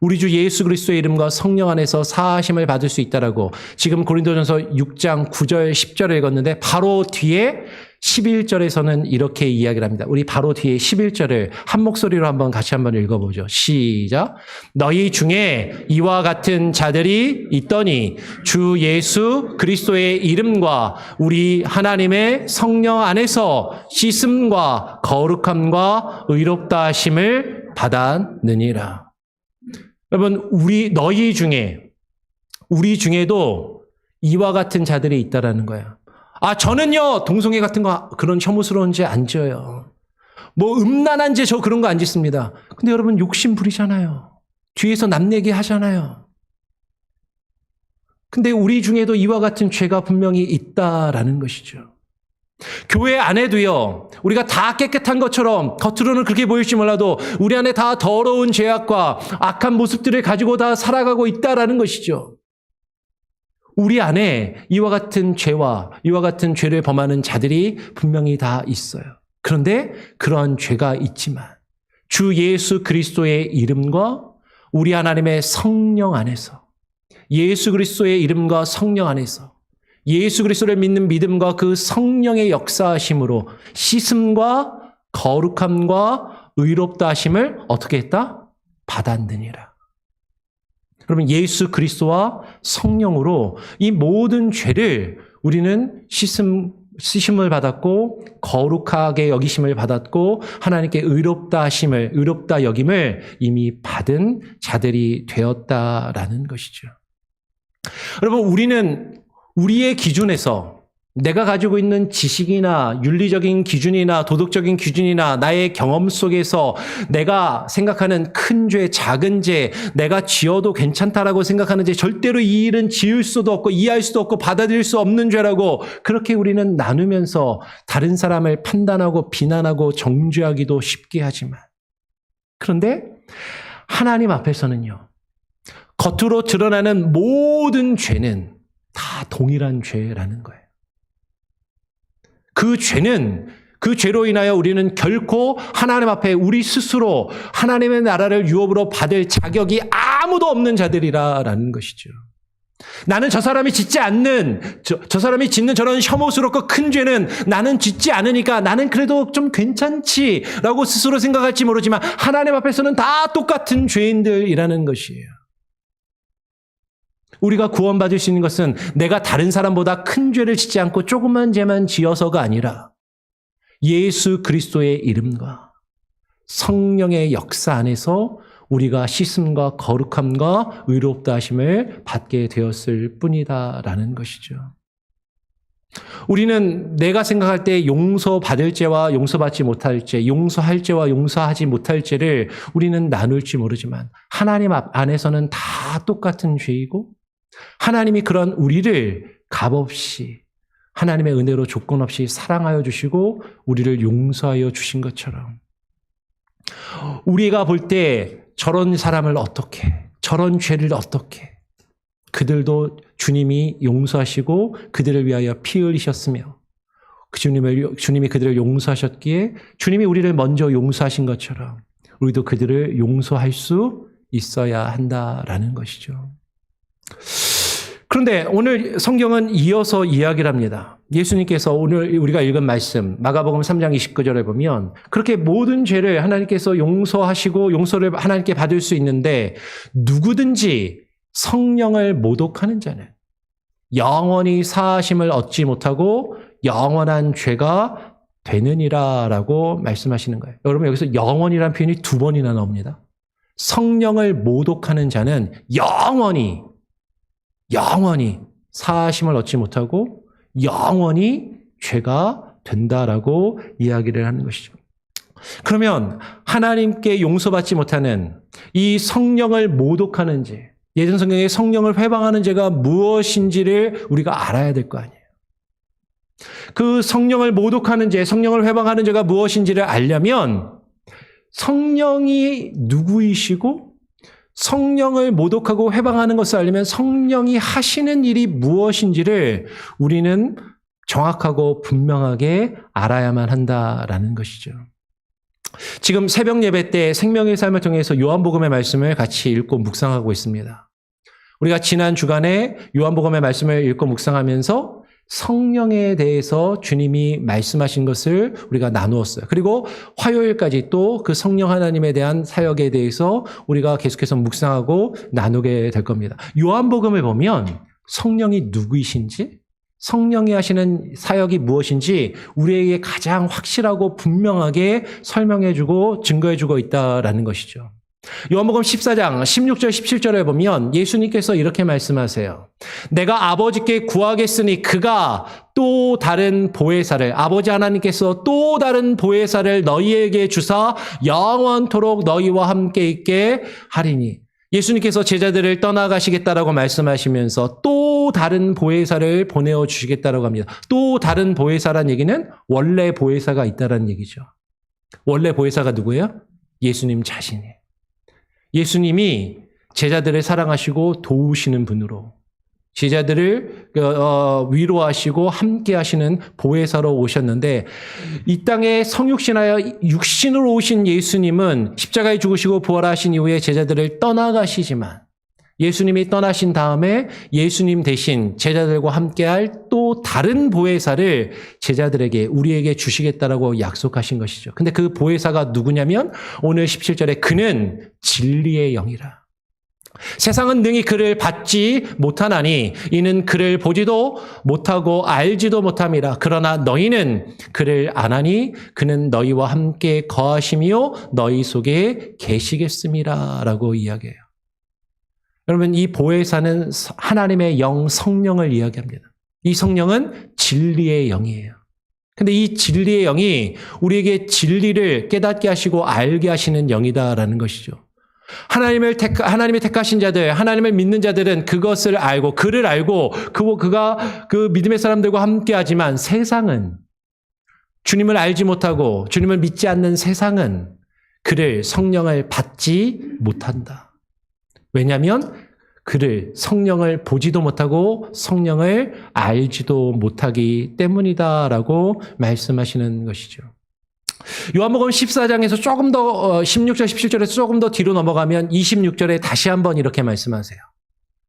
우리 주 예수 그리스도의 이름과 성령 안에서 사하심을 받을 수 있다라고 지금 고린도전서 6장 9절 10절을 읽었는데 바로 뒤에 11절에서는 이렇게 이야기를 합니다. 우리 바로 뒤에 11절을 한 목소리로 같이 한번 읽어보죠. 시작. 너희 중에 이와 같은 자들이 있더니 주 예수 그리스도의 이름과 우리 하나님의 성령 안에서 씻음과 거룩함과 의롭다 하심을 받았느니라. 여러분, 우리 중에도 이와 같은 자들이 있다라는 거예요. 저는요, 동성애 같은 거, 그런 혐오스러운 죄 안 지어요. 뭐, 음란한 죄 저 그런 거 안 짓습니다. 근데 여러분, 욕심 부리잖아요. 뒤에서 남 얘기 하잖아요. 근데 우리 중에도 이와 같은 죄가 분명히 있다라는 것이죠. 교회 안에도요, 우리가 다 깨끗한 것처럼 겉으로는 그렇게 보일지 몰라도 우리 안에 다 더러운 죄악과 악한 모습들을 가지고 다 살아가고 있다라는 것이죠. 우리 안에 이와 같은 죄와 이와 같은 죄를 범하는 자들이 분명히 다 있어요. 그런데 그러한 죄가 있지만 주 예수 그리스도의 이름과 우리 하나님의 성령 안에서, 예수 그리스도의 이름과 성령 안에서, 예수 그리스도를 믿는 믿음과 그 성령의 역사하심으로 씻음과 거룩함과 의롭다 하심을 어떻게 했다? 받았느니라. 그러면 예수 그리스도와 성령으로 이 모든 죄를 우리는 씻음을 받았고 거룩하게 여기심을 받았고 하나님께 의롭다 하심을, 의롭다 여김을 이미 받은 자들이 되었다라는 것이죠. 여러분, 우리는 우리의 기준에서 내가 가지고 있는 지식이나 윤리적인 기준이나 도덕적인 기준이나 나의 경험 속에서 내가 생각하는 큰 죄, 작은 죄, 내가 지어도 괜찮다라고 생각하는 죄, 절대로 이 일은 지을 수도 없고 이해할 수도 없고 받아들일 수 없는 죄라고 그렇게 우리는 나누면서 다른 사람을 판단하고 비난하고 정죄하기도 쉽게 하지만, 그런데 하나님 앞에서는요, 겉으로 드러나는 모든 죄는 다 동일한 죄라는 거예요. 그 죄는, 그 죄로 인하여 우리는 결코 하나님 앞에 우리 스스로 하나님의 나라를 유업으로 받을 자격이 아무도 없는 자들이라는 것이죠. 나는 저 사람이 짓지 않는, 저 사람이 짓는 저런 혐오스럽고 큰 죄는 나는 짓지 않으니까 나는 그래도 좀 괜찮지라고 스스로 생각할지 모르지만 하나님 앞에서는 다 똑같은 죄인들이라는 것이에요. 우리가 구원받을 수 있는 것은 내가 다른 사람보다 큰 죄를 짓지 않고 조그만 죄만 지어서가 아니라 예수 그리스도의 이름과 성령의 역사 안에서 우리가 씻음과 거룩함과 의롭다 하심을 받게 되었을 뿐이다라는 것이죠. 우리는 내가 생각할 때 용서받을 죄와 용서받지 못할 죄, 용서할 죄와 용서하지 못할 죄를 우리는 나눌지 모르지만 하나님 안에서는 다 똑같은 죄이고 하나님이 그런 우리를 값없이 하나님의 은혜로 조건 없이 사랑하여 주시고 우리를 용서하여 주신 것처럼 우리가 볼 때 저런 사람을 어떻게, 저런 죄를 어떻게, 그들도 주님이 용서하시고 그들을 위하여 피 흘리셨으며 주님이 그들을 용서하셨기에 주님이 우리를 먼저 용서하신 것처럼 우리도 그들을 용서할 수 있어야 한다라는 것이죠. 그런데 오늘 성경은 이어서 이야기를 합니다. 예수님께서 오늘 우리가 읽은 말씀 마가복음 3장 29절에 보면 그렇게 모든 죄를 하나님께서 용서하시고 용서를 하나님께 받을 수 있는데 누구든지 성령을 모독하는 자는 영원히 사하심을 얻지 못하고 영원한 죄가 되느니라라고 말씀하시는 거예요. 여러분, 여기서 영원이라는 표현이 2번이나 나옵니다. 성령을 모독하는 자는 영원히 사하심을 얻지 못하고 영원히 죄가 된다라고 이야기를 하는 것이죠. 그러면 하나님께 용서받지 못하는 이 성령을 모독하는 죄, 예전 성경에 성령을 회방하는 죄가 무엇인지를 우리가 알아야 될 거 아니에요. 그 성령을 모독하는 죄, 성령을 회방하는 죄가 무엇인지를 알려면 성령이 누구이시고 성령을 모독하고 회방하는 것을 알려면 성령이 하시는 일이 무엇인지를 우리는 정확하고 분명하게 알아야만 한다라는 것이죠. 지금 새벽 예배 때 생명의 삶을 통해서 요한복음의 말씀을 같이 읽고 묵상하고 있습니다. 우리가 지난 주간에 요한복음의 말씀을 읽고 묵상하면서 성령에 대해서 주님이 말씀하신 것을 우리가 나누었어요. 그리고 화요일까지 또 그 성령 하나님에 대한 사역에 대해서 우리가 계속해서 묵상하고 나누게 될 겁니다. 요한복음을 보면 성령이 누구이신지, 성령이 하시는 사역이 무엇인지 우리에게 가장 확실하고 분명하게 설명해주고 증거해주고 있다라는 것이죠. 요한복음 14장 16절 17절에 보면 예수님께서 이렇게 말씀하세요. 내가 아버지께 구하겠으니 그가 또 다른 보혜사를, 아버지 하나님께서 또 다른 보혜사를 너희에게 주사 영원토록 너희와 함께 있게 하리니. 예수님께서 제자들을 떠나가시겠다라고 말씀하시면서 또 다른 보혜사를 보내어 주시겠다라고 합니다. 또 다른 보혜사란 얘기는 원래 보혜사가 있다라는 얘기죠. 원래 보혜사가 누구예요? 예수님 자신이에요. 예수님이 제자들을 사랑하시고 도우시는 분으로 제자들을 위로하시고 함께 하시는 보혜사로 오셨는데 이 땅에 성육신하여 육신으로 오신 예수님은 십자가에 죽으시고 부활하신 이후에 제자들을 떠나가시지만 예수님이 떠나신 다음에 예수님 대신 제자들과 함께할 또 다른 보혜사를 제자들에게 우리에게 주시겠다라고 약속하신 것이죠. 근데 그 보혜사가 누구냐면 오늘 17절에 그는 진리의 영이라. 세상은 능히 그를 받지 못하나니 이는 그를 보지도 못하고 알지도 못함이라. 그러나 너희는 그를 아나니 그는 너희와 함께 거하시며 너희 속에 계시겠음이라 라고 이야기해요. 여러분, 이 보혜사는 하나님의 영 성령을 이야기합니다. 이 성령은 진리의 영이에요. 근데 이 진리의 영이 우리에게 진리를 깨닫게 하시고 알게 하시는 영이다라는 것이죠. 하나님이 택하신 자들, 하나님을 믿는 자들은 그것을 알고, 그를 알고, 그가 그 믿음의 사람들과 함께 하지만 세상은, 주님을 알지 못하고, 주님을 믿지 않는 세상은 그를, 성령을 받지 못한다. 왜냐하면 그를, 성령을 보지도 못하고 성령을 알지도 못하기 때문이다라고 말씀하시는 것이죠. 요한복음 14장에서 조금 더 16절, 17절에서 조금 더 뒤로 넘어가면 26절에 다시 한번 이렇게 말씀하세요.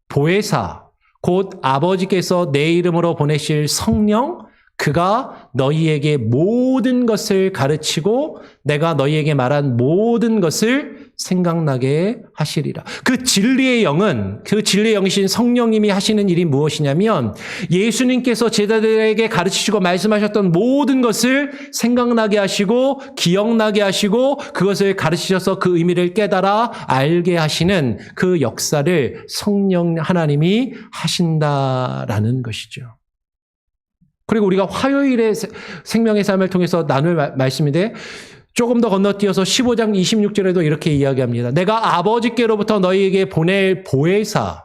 보혜사, 곧 아버지께서 내 이름으로 보내실 성령, 그가 너희에게 모든 것을 가르치고 내가 너희에게 말한 모든 것을 생각나게 하시리라. 그 진리의 영은, 그 진리의 영이신 성령님이 하시는 일이 무엇이냐면 예수님께서 제자들에게 가르치시고 말씀하셨던 모든 것을 생각나게 하시고 기억나게 하시고 그것을 가르치셔서 그 의미를 깨달아 알게 하시는 그 역사를 성령 하나님이 하신다라는 것이죠. 그리고 우리가 화요일에 생명의 삶을 통해서 나눌 말씀인데 조금 더 건너뛰어서 15장 26절에도 이렇게 이야기합니다. 내가 아버지께로부터 너희에게 보낼 보혜사,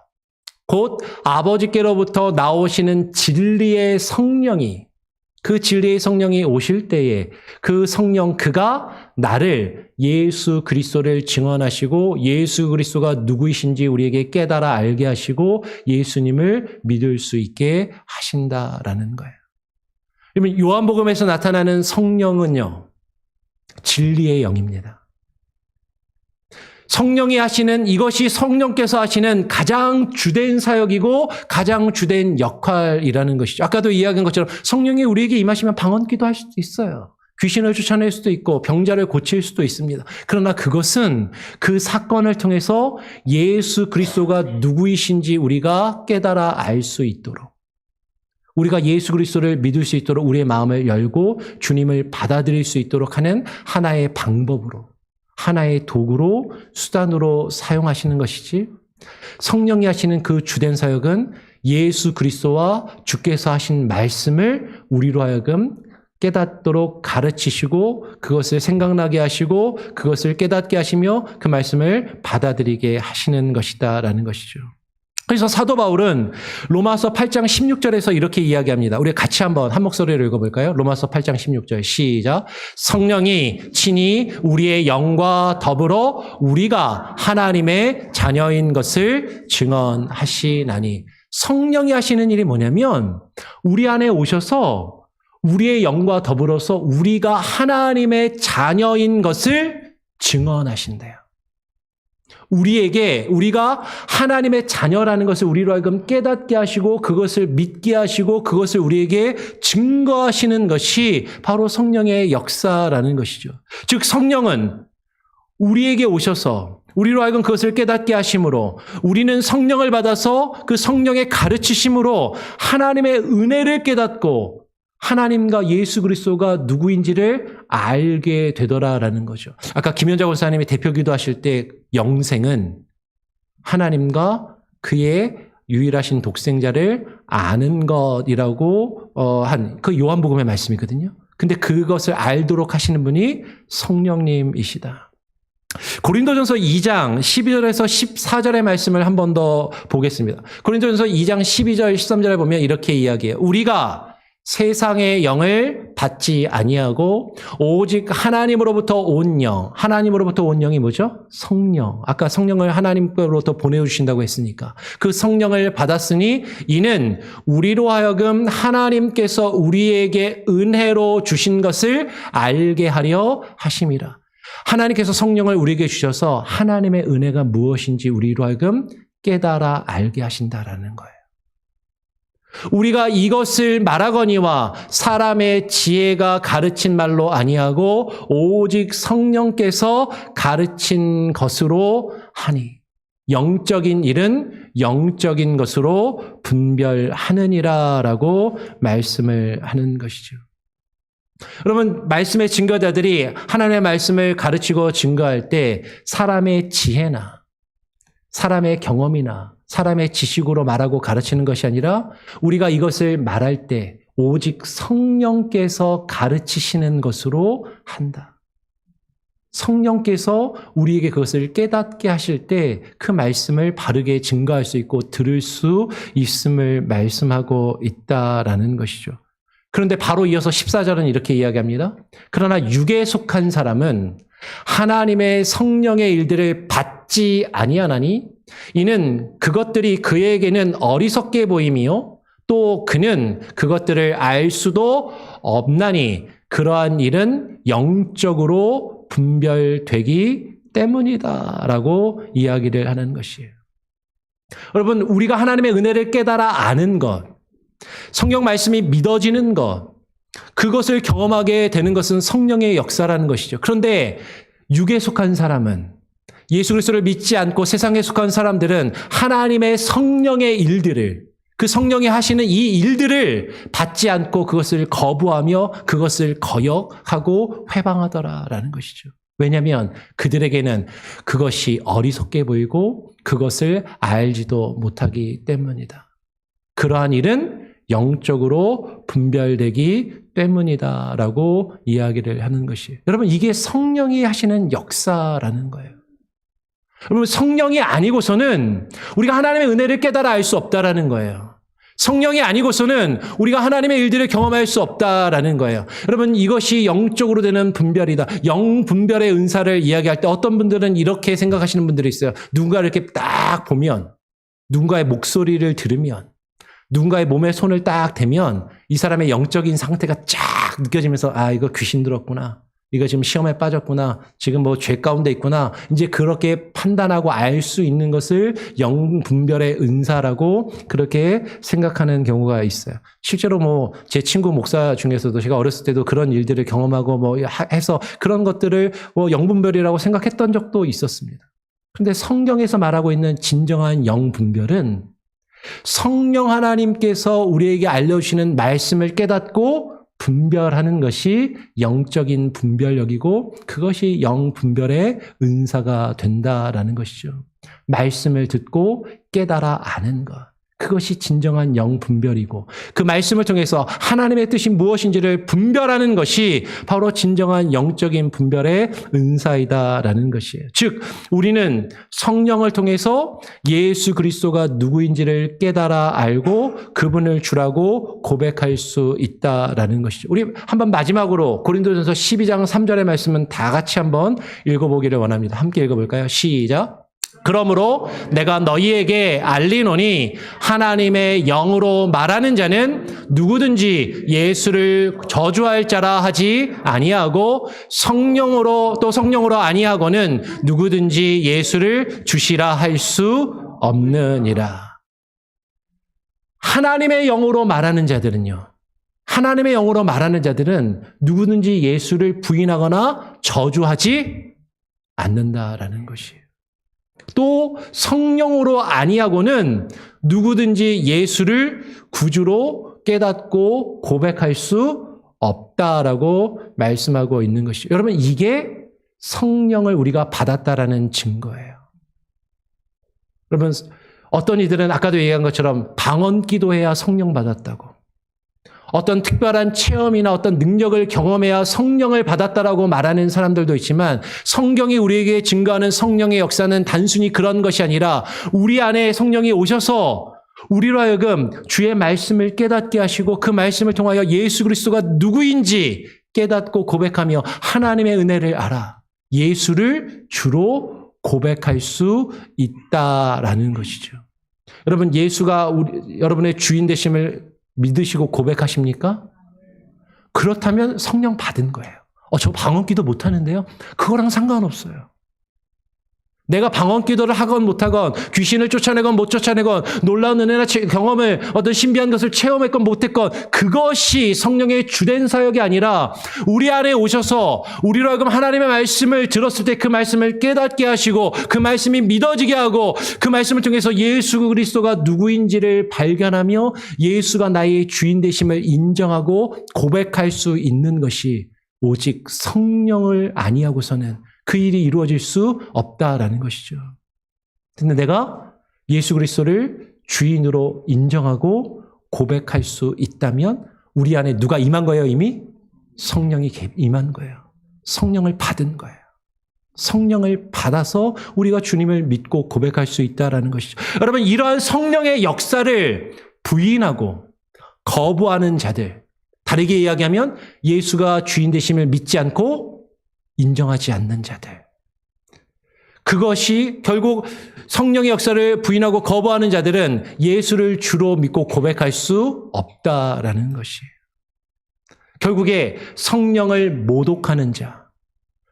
곧 아버지께로부터 나오시는 진리의 성령이, 그 진리의 성령이 오실 때에 그 성령, 그가 나를, 예수 그리스도를 증언하시고 예수 그리스도가 누구이신지 우리에게 깨달아 알게 하시고 예수님을 믿을 수 있게 하신다라는 거예요. 그러면 요한복음에서 나타나는 성령은요, 진리의 영입니다. 성령이 하시는, 이것이 성령께서 하시는 가장 주된 사역이고 가장 주된 역할이라는 것이죠. 아까도 이야기한 것처럼 성령이 우리에게 임하시면 방언기도 할 수도 있어요. 귀신을 쫓아낼 수도 있고 병자를 고칠 수도 있습니다. 그러나 그것은 그 사건을 통해서 예수 그리스도가 누구이신지 우리가 깨달아 알 수 있도록, 우리가 예수 그리스도를 믿을 수 있도록 우리의 마음을 열고 주님을 받아들일 수 있도록 하는 하나의 방법으로, 하나의 도구로, 수단으로 사용하시는 것이지, 성령이 하시는 그 주된 사역은 예수 그리스도와 주께서 하신 말씀을 우리로 하여금 깨닫도록 가르치시고 그것을 생각나게 하시고 그것을 깨닫게 하시며 그 말씀을 받아들이게 하시는 것이다라는 것이죠. 그래서 사도 바울은 로마서 8장 16절에서 이렇게 이야기합니다. 우리 같이 한번 한 목소리로 읽어볼까요? 로마서 8장 16절 시작. 성령이 친히 우리의 영과 더불어 우리가 하나님의 자녀인 것을 증언하시나니. 성령이 하시는 일이 뭐냐면 우리 안에 오셔서 우리의 영과 더불어서 우리가 하나님의 자녀인 것을 증언하신대요. 우리가 하나님의 자녀라는 것을 우리로 하여금 깨닫게 하시고 그것을 믿게 하시고 그것을 우리에게 증거하시는 것이 바로 성령의 역사라는 것이죠. 즉 성령은 우리에게 오셔서 우리로 하여금 그것을 깨닫게 하심으로 우리는 성령을 받아서 그 성령의 가르치심으로 하나님의 은혜를 깨닫고 하나님과 예수 그리스도가 누구인지를 알게 되더라라는 거죠. 아까 김현자 권사님이 대표 기도하실 때 영생은 하나님과 그의 유일하신 독생자를 아는 것이라고 한 그 요한복음의 말씀이거든요. 근데 그것을 알도록 하시는 분이 성령님이시다. 고린도전서 2장 12절에서 14절의 말씀을 한 번 더 보겠습니다. 고린도전서 2장 12절 13절에 보면 이렇게 이야기해요. 우리가 세상의 영을 받지 아니하고 오직 하나님으로부터 온 영, 하나님으로부터 온 영이 뭐죠? 성령. 아까 성령을 하나님으로부터 보내주신다고 했으니까 그 성령을 받았으니 이는 우리로 하여금 하나님께서 우리에게 은혜로 주신 것을 알게 하려 하심이라. 하나님께서 성령을 우리에게 주셔서 하나님의 은혜가 무엇인지 우리로 하여금 깨달아 알게 하신다라는 거예요. 우리가 이것을 말하거니와 사람의 지혜가 가르친 말로 아니하고 오직 성령께서 가르친 것으로 하니 영적인 일은 영적인 것으로 분별하느니라라고 말씀을 하는 것이죠. 여러분, 말씀의 증거자들이 하나님의 말씀을 가르치고 증거할 때 사람의 지혜나 사람의 경험이나 사람의 지식으로 말하고 가르치는 것이 아니라 우리가 이것을 말할 때 오직 성령께서 가르치시는 것으로 한다. 성령께서 우리에게 그것을 깨닫게 하실 때 그 말씀을 바르게 증거할 수 있고 들을 수 있음을 말씀하고 있다라는 것이죠. 그런데 바로 이어서 14절은 이렇게 이야기합니다. 그러나 육에 속한 사람은 하나님의 성령의 일들을 받지 아니하나니 이는 그것들이 그에게는 어리석게 보임이요 또 그는 그것들을 알 수도 없나니 그러한 일은 영적으로 분별되기 때문이다라고 이야기를 하는 것이에요. 여러분, 우리가 하나님의 은혜를 깨달아 아는 것, 성경 말씀이 믿어지는 것, 그것을 경험하게 되는 것은 성령의 역사라는 것이죠. 그런데 육에 속한 사람은, 예수 그리스도를 믿지 않고 세상에 속한 사람들은 하나님의 성령의 일들을, 그 성령이 하시는 이 일들을 받지 않고 그것을 거부하며 그것을 거역하고 회방하더라라는 것이죠. 왜냐하면 그들에게는 그것이 어리석게 보이고 그것을 알지도 못하기 때문이다. 그러한 일은 영적으로 분별되기 때문이다라고 이야기를 하는 것이에요. 여러분, 이게 성령이 하시는 역사라는 거예요. 여러분, 성령이 아니고서는 우리가 하나님의 은혜를 깨달아 알 수 없다라는 거예요. 성령이 아니고서는 우리가 하나님의 일들을 경험할 수 없다라는 거예요. 여러분, 이것이 영적으로 되는 분별이다. 영 분별의 은사를 이야기할 때 어떤 분들은 이렇게 생각하시는 분들이 있어요. 누군가를 이렇게 딱 보면, 누군가의 목소리를 들으면, 누군가의 몸에 손을 딱 대면 이 사람의 영적인 상태가 쫙 느껴지면서 아, 이거 귀신 들었구나. 이거 지금 시험에 빠졌구나. 지금 뭐 죄 가운데 있구나. 이제 그렇게 판단하고 알 수 있는 것을 영분별의 은사라고 그렇게 생각하는 경우가 있어요. 실제로 뭐 제 친구 목사 중에서도 제가 어렸을 때도 그런 일들을 경험하고 뭐 해서 그런 것들을 뭐 영분별이라고 생각했던 적도 있었습니다. 그런데 성경에서 말하고 있는 진정한 영분별은 성령 하나님께서 우리에게 알려주시는 말씀을 깨닫고 분별하는 것이 영적인 분별력이고 그것이 영분별의 은사가 된다라는 것이죠. 말씀을 듣고 깨달아 아는 것. 그것이 진정한 영분별이고 그 말씀을 통해서 하나님의 뜻이 무엇인지를 분별하는 것이 바로 진정한 영적인 분별의 은사이다라는 것이에요. 즉 우리는 성령을 통해서 예수 그리스도가 누구인지를 깨달아 알고 그분을 주라고 고백할 수 있다라는 것이죠. 우리 한번 마지막으로 고린도전서 12장 3절의 말씀은 다 같이 한번 읽어보기를 원합니다. 함께 읽어볼까요? 시작. 그러므로 내가 너희에게 알리노니 하나님의 영으로 말하는 자는 누구든지 예수를 저주할 자라 하지 아니하고 성령으로 아니하고는 누구든지 예수를 주시라 할 수 없느니라. 하나님의 영으로 말하는 자들은요. 하나님의 영으로 말하는 자들은 누구든지 예수를 부인하거나 저주하지 않는다라는 것이에요. 또 성령으로 아니하고는 누구든지 예수를 구주로 깨닫고 고백할 수 없다라고 말씀하고 있는 것이죠. 여러분, 이게 성령을 우리가 받았다라는 증거예요. 여러분, 어떤 이들은 아까도 얘기한 것처럼 방언 기도해야 성령 받았다고, 어떤 특별한 체험이나 어떤 능력을 경험해야 성령을 받았다라고 말하는 사람들도 있지만 성경이 우리에게 증거하는 성령의 역사는 단순히 그런 것이 아니라 우리 안에 성령이 오셔서 우리로 하여금 주의 말씀을 깨닫게 하시고 그 말씀을 통하여 예수 그리스도가 누구인지 깨닫고 고백하며 하나님의 은혜를 알아 예수를 주로 고백할 수 있다라는 것이죠. 여러분, 예수가 여러분의 주인 되심을 믿으시고 고백하십니까? 그렇다면 성령 받은 거예요. 저 방언기도 못하는데요. 그거랑 상관없어요. 내가 방언기도를 하건 못하건 귀신을 쫓아내건 못 쫓아내건 놀라운 은혜나 경험을 어떤 신비한 것을 체험했건 못했건 그것이 성령의 주된 사역이 아니라 우리 안에 오셔서 우리로 하여금 하나님의 말씀을 들었을 때 그 말씀을 깨닫게 하시고 그 말씀이 믿어지게 하고 그 말씀을 통해서 예수 그리스도가 누구인지를 발견하며 예수가 나의 주인 되심을 인정하고 고백할 수 있는 것이 오직 성령을 아니하고서는 그 일이 이루어질 수 없다라는 것이죠. 근데 내가 예수 그리스도를 주인으로 인정하고 고백할 수 있다면 우리 안에 누가 임한 거예요? 이미? 성령이 임한 거예요. 성령을 받은 거예요. 성령을 받아서 우리가 주님을 믿고 고백할 수 있다라는 것이죠. 여러분, 이러한 성령의 역사를 부인하고 거부하는 자들, 다르게 이야기하면 예수가 주인 되심을 믿지 않고 인정하지 않는 자들. 그것이 결국 성령의 역사를 부인하고 거부하는 자들은 예수를 주로 믿고 고백할 수 없다라는 것이에요. 결국에 성령을 모독하는 자,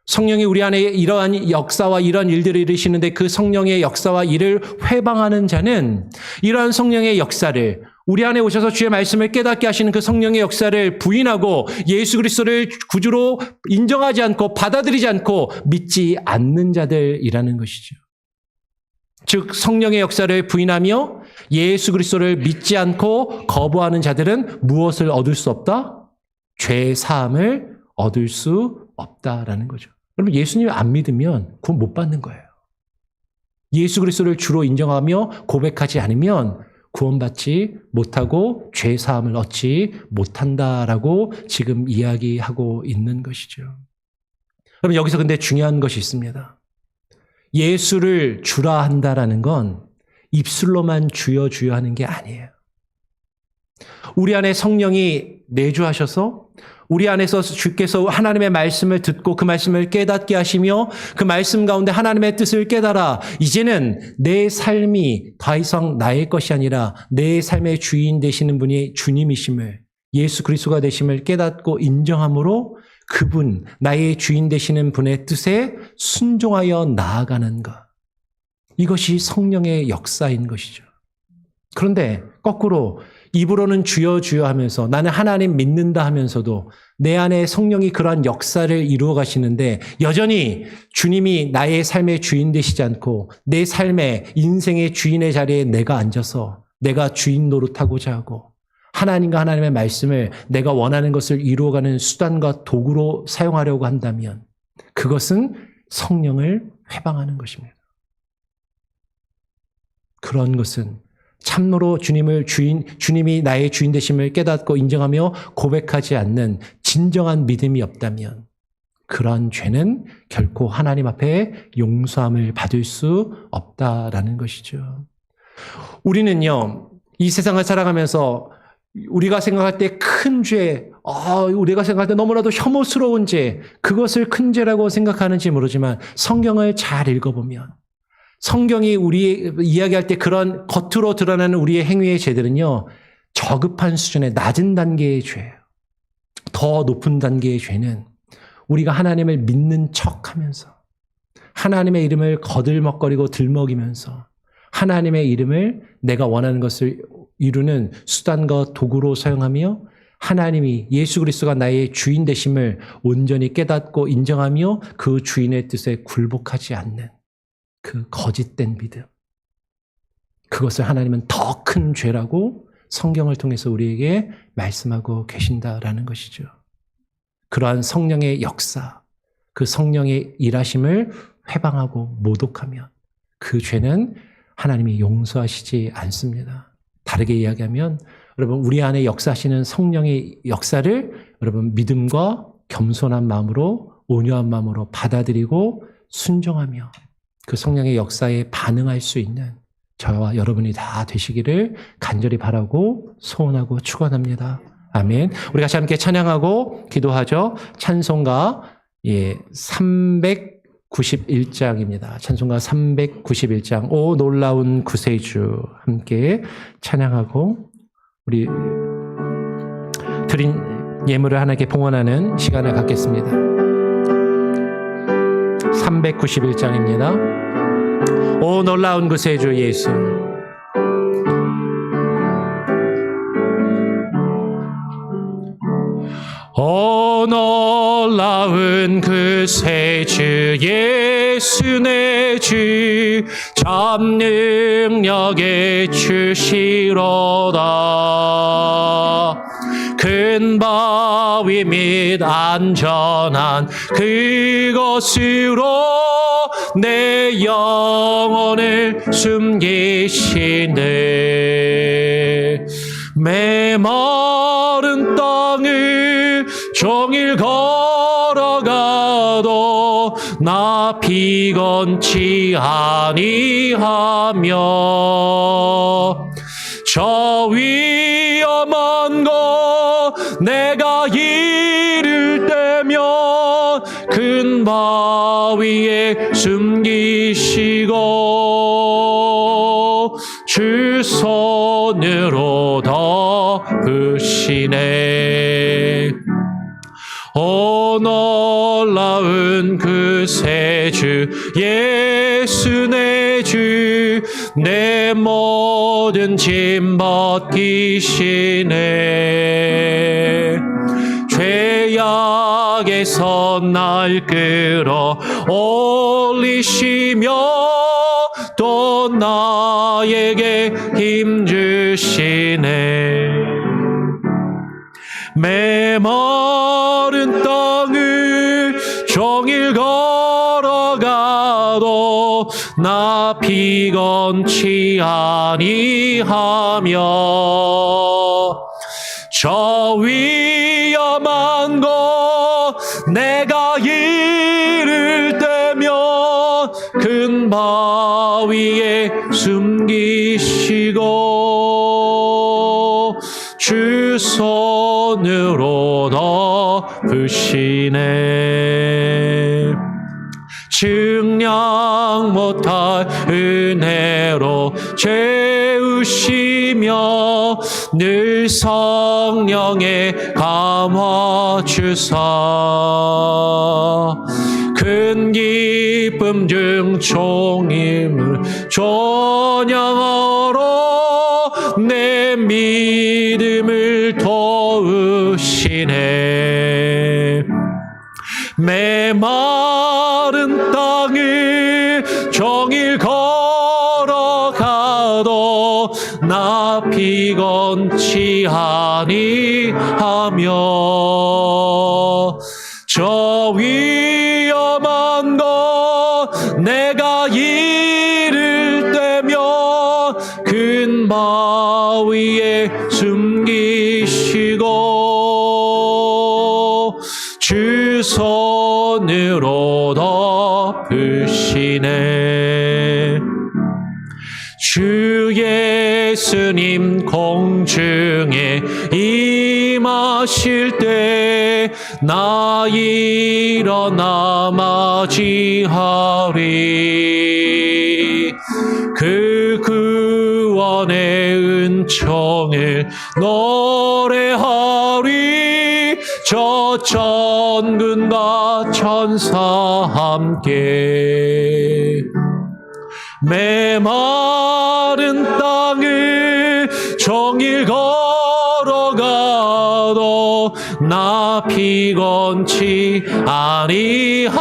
성령이 우리 안에 이러한 역사와 이러한 일들을 이루시는데 그 성령의 역사와 일을 회방하는 자는 이러한 성령의 역사를 우리 안에 오셔서 주의 말씀을 깨닫게 하시는 그 성령의 역사를 부인하고 예수 그리스도를 구주로 인정하지 않고 받아들이지 않고 믿지 않는 자들이라는 것이죠. 즉 성령의 역사를 부인하며 예수 그리스도를 믿지 않고 거부하는 자들은 무엇을 얻을 수 없다? 죄 사함을 얻을 수 없다라는 거죠. 여러분, 예수님을 안 믿으면 구원 못 받는 거예요. 예수 그리스도를 주로 인정하며 고백하지 않으면 구원받지 못하고 죄 사함을 얻지 못한다라고 지금 이야기하고 있는 것이죠. 여러분, 여기서 근데 중요한 것이 있습니다. 예수를 주라 한다라는 건 입술로만 주여 주여 하는 게 아니에요. 우리 안에 성령이 내주하셔서 우리 안에서 주께서 하나님의 말씀을 듣고 그 말씀을 깨닫게 하시며 그 말씀 가운데 하나님의 뜻을 깨달아 이제는 내 삶이 더 이상 나의 것이 아니라 내 삶의 주인 되시는 분이 주님이심을 예수 그리스도가 되심을 깨닫고 인정함으로 그분, 나의 주인 되시는 분의 뜻에 순종하여 나아가는 것. 이것이 성령의 역사인 것이죠. 그런데 거꾸로 입으로는 주여 주여 하면서 나는 하나님 믿는다 하면서도 내 안에 성령이 그러한 역사를 이루어 가시는데 여전히 주님이 나의 삶의 주인 되시지 않고 내 삶의 인생의 주인의 자리에 내가 앉아서 내가 주인 노릇하고자 하고 하나님과 하나님의 말씀을 내가 원하는 것을 이루어가는 수단과 도구로 사용하려고 한다면 그것은 성령을 회방하는 것입니다. 그런 것은 참으로 주님이 나의 주인 되심을 깨닫고 인정하며 고백하지 않는 진정한 믿음이 없다면 그러한 죄는 결코 하나님 앞에 용서함을 받을 수 없다라는 것이죠. 우리는요, 이 세상을 살아가면서 우리가 생각할 때 큰 죄, 우리가 생각할 때 너무나도 혐오스러운 죄, 그것을 큰 죄라고 생각하는지 모르지만 성경을 잘 읽어보면 성경이 우리 이야기할 때 그런 겉으로 드러나는 우리의 행위의 죄들은요, 저급한 수준의 낮은 단계의 죄예요. 더 높은 단계의 죄는 우리가 하나님을 믿는 척하면서 하나님의 이름을 거들먹거리고 들먹이면서 하나님의 이름을 내가 원하는 것을 이루는 수단과 도구로 사용하며 하나님이 예수 그리스도가 나의 주인 되심을 온전히 깨닫고 인정하며 그 주인의 뜻에 굴복하지 않는 그 거짓된 믿음. 그것을 하나님은 더 큰 죄라고 성경을 통해서 우리에게 말씀하고 계신다라는 것이죠. 그러한 성령의 역사, 그 성령의 일하심을 회방하고 모독하면 그 죄는 하나님이 용서하시지 않습니다. 다르게 이야기하면 여러분 우리 안에 역사하시는 성령의 역사를 여러분 믿음과 겸손한 마음으로 온유한 마음으로 받아들이고 순종하며 그 성령의 역사에 반응할 수 있는 저와 여러분이 다 되시기를 간절히 바라고 소원하고 축원합니다. 아멘. 우리 같이 함께 찬양하고 기도하죠. 찬송가 391장입니다. 찬송가 391장 오 놀라운 구세주 함께 찬양하고 우리 드린 예물을 하나님께 봉헌하는 시간을 갖겠습니다. 391장입니다. 오 놀라운 구세주 예수. 오 놀라운 구세주 예수 내 주 참 능력의 주시로다. 큰 바위 및 안전한 그곳으로 내 영혼을 숨기시네. 메마른 땅을 종일 걸어가도 나 피곤치 아니하며 저 위험한 곳 내가 이를 때면 큰 바위에 숨기시고 주 손으로 덮으시네. 오 놀라운 구세주 예수 내 주 내 모든 짐 벗기시네. 죄악에서 날 끌어 올리시며 또 나에게 힘 주시네. 메마른 땅을 종일 걸어가도 나 피곤치 아니하며 저 위험한 곳 내가 이를 때면 큰 바위에 숨기시고 주 손으로 덮으시네. 증량 못할 은혜로 채우시며 늘 성령에 감화주사 큰 기쁨 중 종임을 존양하러 내 믿음을 도우시네. 메마른 땅을 종일 걸어가도 나 피곤치 아니하며 저 위험한 곳 내가 이를 때면 큰 바위에 숨기시고 주 손으로 덮으시네. 주 예수님 공중에 임하실 때 나 일어나 맞이하리. 그 구원의 은총을 노래하리. 저 천군과 천사 함께 메마른 땅을 종일 걸어가도 나 피곤치 아니하며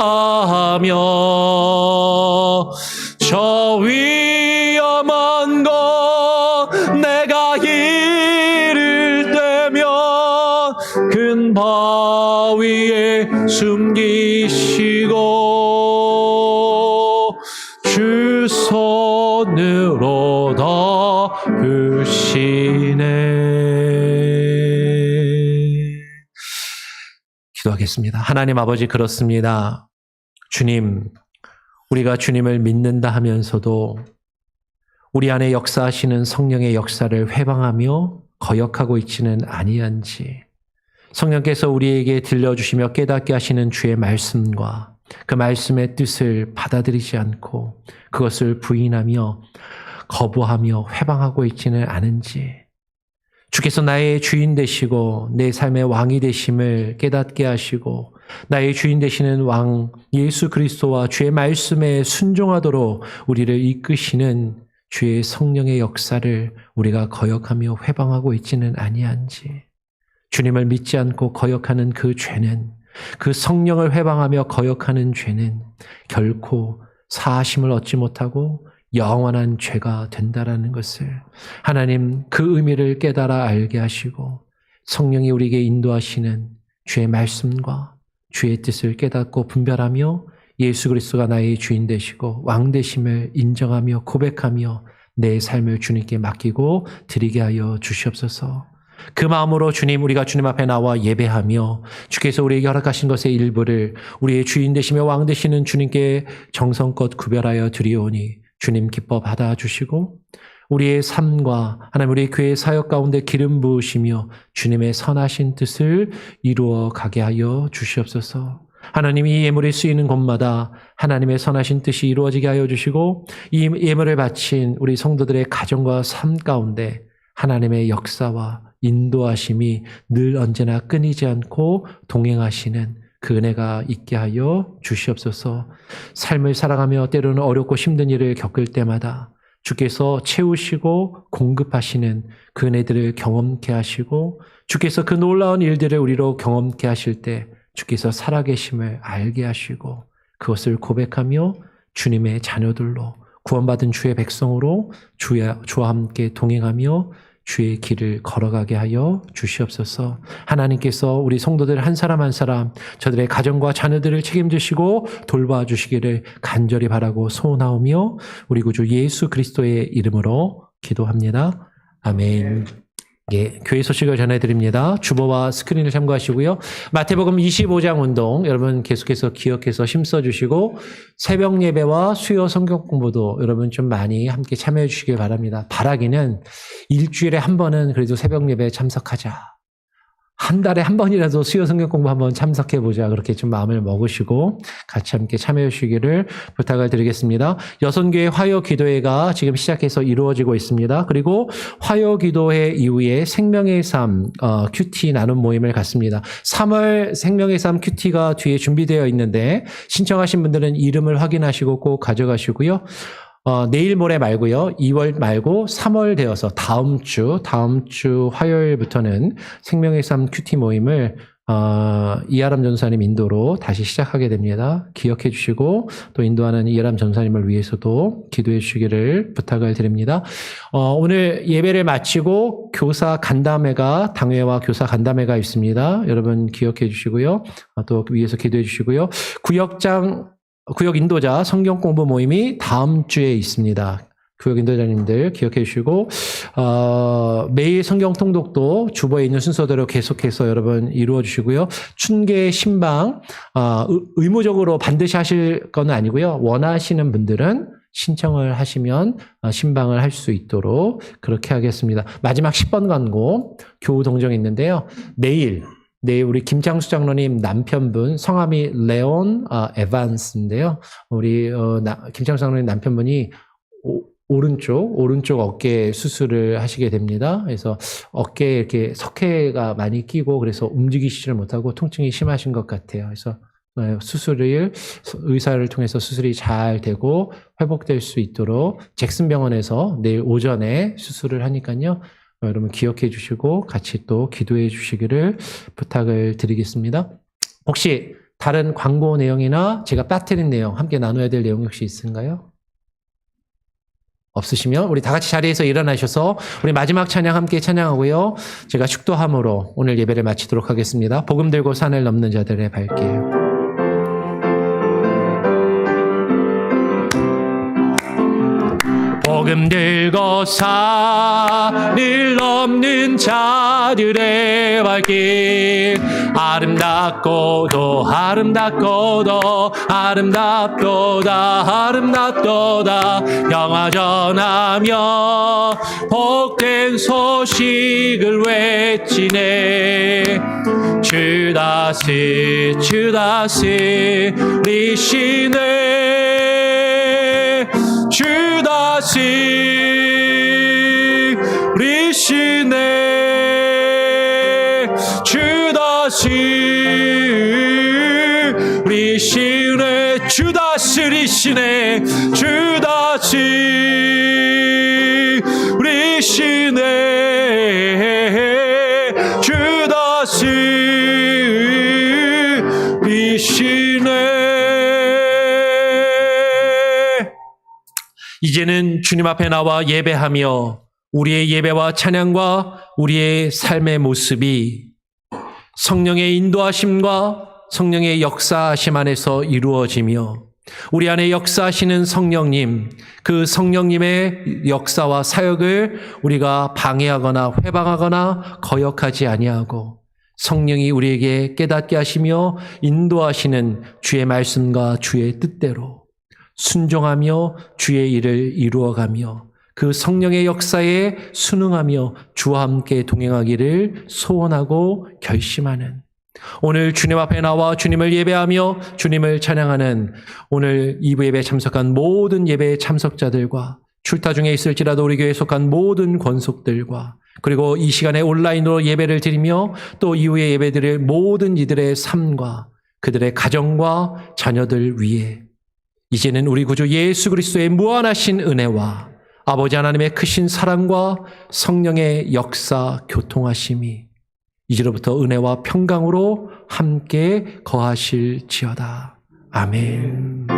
저 위험한 곳 내가 이를 때면 큰 바위에 숨기시고 주 손으로 덮으시네. 기도하겠습니다. 하나님 아버지 그렇습니다. 주님, 우리가 주님을 믿는다 하면서도 우리 안에 역사하시는 성령의 역사를 회방하며 거역하고 있지는 아니한지, 성령께서 우리에게 들려주시며 깨닫게 하시는 주의 말씀과 그 말씀의 뜻을 받아들이지 않고 그것을 부인하며 거부하며 회방하고 있지는 않은지, 주께서 나의 주인 되시고 내 삶의 왕이 되심을 깨닫게 하시고 나의 주인 되시는 왕 예수 그리스도와 주의 말씀에 순종하도록 우리를 이끄시는 주의 성령의 역사를 우리가 거역하며 회방하고 있지는 아니한지, 주님을 믿지 않고 거역하는 그 죄는, 그 성령을 회방하며 거역하는 죄는 결코 사하심을 얻지 못하고 영원한 죄가 된다라는 것을 하나님 그 의미를 깨달아 알게 하시고 성령이 우리에게 인도하시는 주의 말씀과 주의 뜻을 깨닫고 분별하며 예수 그리스도가 나의 주인 되시고 왕 되심을 인정하며 고백하며 내 삶을 주님께 맡기고 드리게 하여 주시옵소서. 그 마음으로 주님, 우리가 주님 앞에 나와 예배하며 주께서 우리에게 허락하신 것의 일부를 우리의 주인 되시며 왕 되시는 주님께 정성껏 구별하여 드리오니 주님 기뻐 받아주시고 우리의 삶과 하나님 우리의 교회 사역 가운데 기름 부으시며 주님의 선하신 뜻을 이루어 가게 하여 주시옵소서. 하나님 이 예물이 쓰이는 곳마다 하나님의 선하신 뜻이 이루어지게 하여 주시고 이 예물을 바친 우리 성도들의 가정과 삶 가운데 하나님의 역사와 인도하심이 늘 언제나 끊이지 않고 동행하시는 그 은혜가 있게 하여 주시옵소서. 삶을 살아가며 때로는 어렵고 힘든 일을 겪을 때마다 주께서 채우시고 공급하시는 그 은혜들을 경험케 하시고 주께서 그 놀라운 일들을 우리로 경험케 하실 때 주께서 살아계심을 알게 하시고 그것을 고백하며 주님의 자녀들로 구원받은 주의 백성으로 주와 함께 동행하며 주의 길을 걸어가게 하여 주시옵소서. 하나님께서 우리 성도들 한 사람 한 사람 저들의 가정과 자녀들을 책임지시고 돌봐주시기를 간절히 바라고 소원하오며 우리 구주 예수 그리스도의 이름으로 기도합니다. 아멘. 예, 교회 소식을 전해드립니다. 주보와 스크린을 참고하시고요. 마태복음 25장 운동 여러분 계속해서 기억해서 힘써주시고 새벽 예배와 수요 성경 공부도 여러분 좀 많이 함께 참여해 주시길 바랍니다. 바라기는 일주일에 한 번은 그래도 새벽 예배에 참석하자. 한 달에 한 번이라도 수요 성경 공부 한번 참석해보자. 그렇게 좀 마음을 먹으시고 같이 함께 참여해 주시기를 부탁을 드리겠습니다. 여선교회 화요기도회가 지금 시작해서 이루어지고 있습니다. 그리고 화요기도회 이후에 생명의 삶 큐티 나눔 모임을 갖습니다. 3월 생명의 삶 큐티가 뒤에 준비되어 있는데 신청하신 분들은 이름을 확인하시고 꼭 가져가시고요. 내일 모레 말고요. 2월 말고 3월 되어서 다음 주 화요일부터는 생명의 삶 큐티 모임을 이하람 전사님 인도로 다시 시작하게 됩니다. 기억해 주시고 또 인도하는 이하람 전사님을 위해서도 기도해 주시기를 부탁을 드립니다. 오늘 예배를 마치고 교사 간담회가 당회와 교사 간담회가 있습니다. 여러분 기억해 주시고요. 또 위해서 기도해 주시고요. 구역 인도자 성경 공부 모임이 다음 주에 있습니다. 구역 인도자님들 기억해 주시고 매일 성경 통독도 주보에 있는 순서대로 계속해서 여러분 이루어 주시고요. 춘계 신방 의무적으로 반드시 하실 건 아니고요. 원하시는 분들은 신청을 하시면 신방을 할 수 있도록 그렇게 하겠습니다. 마지막 10번 광고 교우 동정이 있는데요. 내일 우리 김창수 장로님 남편분 성함이 레온 에반스인데요. 우리 김창수 장로님 남편분이 오른쪽 어깨 수술을 하시게 됩니다. 그래서 어깨에 이렇게 석회가 많이 끼고 그래서 움직이시지를 못하고 통증이 심하신 것 같아요. 그래서 의사를 통해서 수술이 잘 되고 회복될 수 있도록 잭슨 병원에서 내일 오전에 수술을 하니까요. 여러분 기억해 주시고 같이 또 기도해 주시기를 부탁을 드리겠습니다. 혹시 다른 광고 내용이나 제가 빠뜨린 내용 함께 나눠야 될 내용 혹시 있은가요? 없으시면 우리 다 같이 자리에서 일어나셔서 우리 마지막 찬양 함께 찬양하고요. 제가 축도함으로 오늘 예배를 마치도록 하겠습니다. 복음 들고 산을 넘는 자들의 발길. 복음 들고 산을 넘는 자들의 발길 아름답고도 아름답고도 아름답도다 아름답도다 영화 전하며 복된 소식을 외치네 주다스 주다스 리시네 주다스 리시네 주다스 리시네 주다스 리시네 주다스 리시네 주다스 리시네. 이제는 주님 앞에 나와 예배하며 우리의 예배와 찬양과 우리의 삶의 모습이 성령의 인도하심과 성령의 역사하심 안에서 이루어지며 우리 안에 역사하시는 성령님, 그 성령님의 역사와 사역을 우리가 방해하거나 회방하거나 거역하지 아니하고 성령이 우리에게 깨닫게 하시며 인도하시는 주의 말씀과 주의 뜻대로 순종하며 주의 일을 이루어가며 그 성령의 역사에 순응하며 주와 함께 동행하기를 소원하고 결심하는 오늘 주님 앞에 나와 주님을 예배하며 주님을 찬양하는 오늘 2부 예배에 참석한 모든 예배 참석자들과 출타 중에 있을지라도 우리 교회에 속한 모든 권속들과 그리고 이 시간에 온라인으로 예배를 드리며 또 이후에 예배드릴 모든 이들의 삶과 그들의 가정과 자녀들 위해 이제는 우리 구주 예수 그리스도의 무한하신 은혜와 아버지 하나님의 크신 사랑과 성령의 역사 교통하심이 이제로부터 은혜와 평강으로 함께 거하실지어다. 아멘.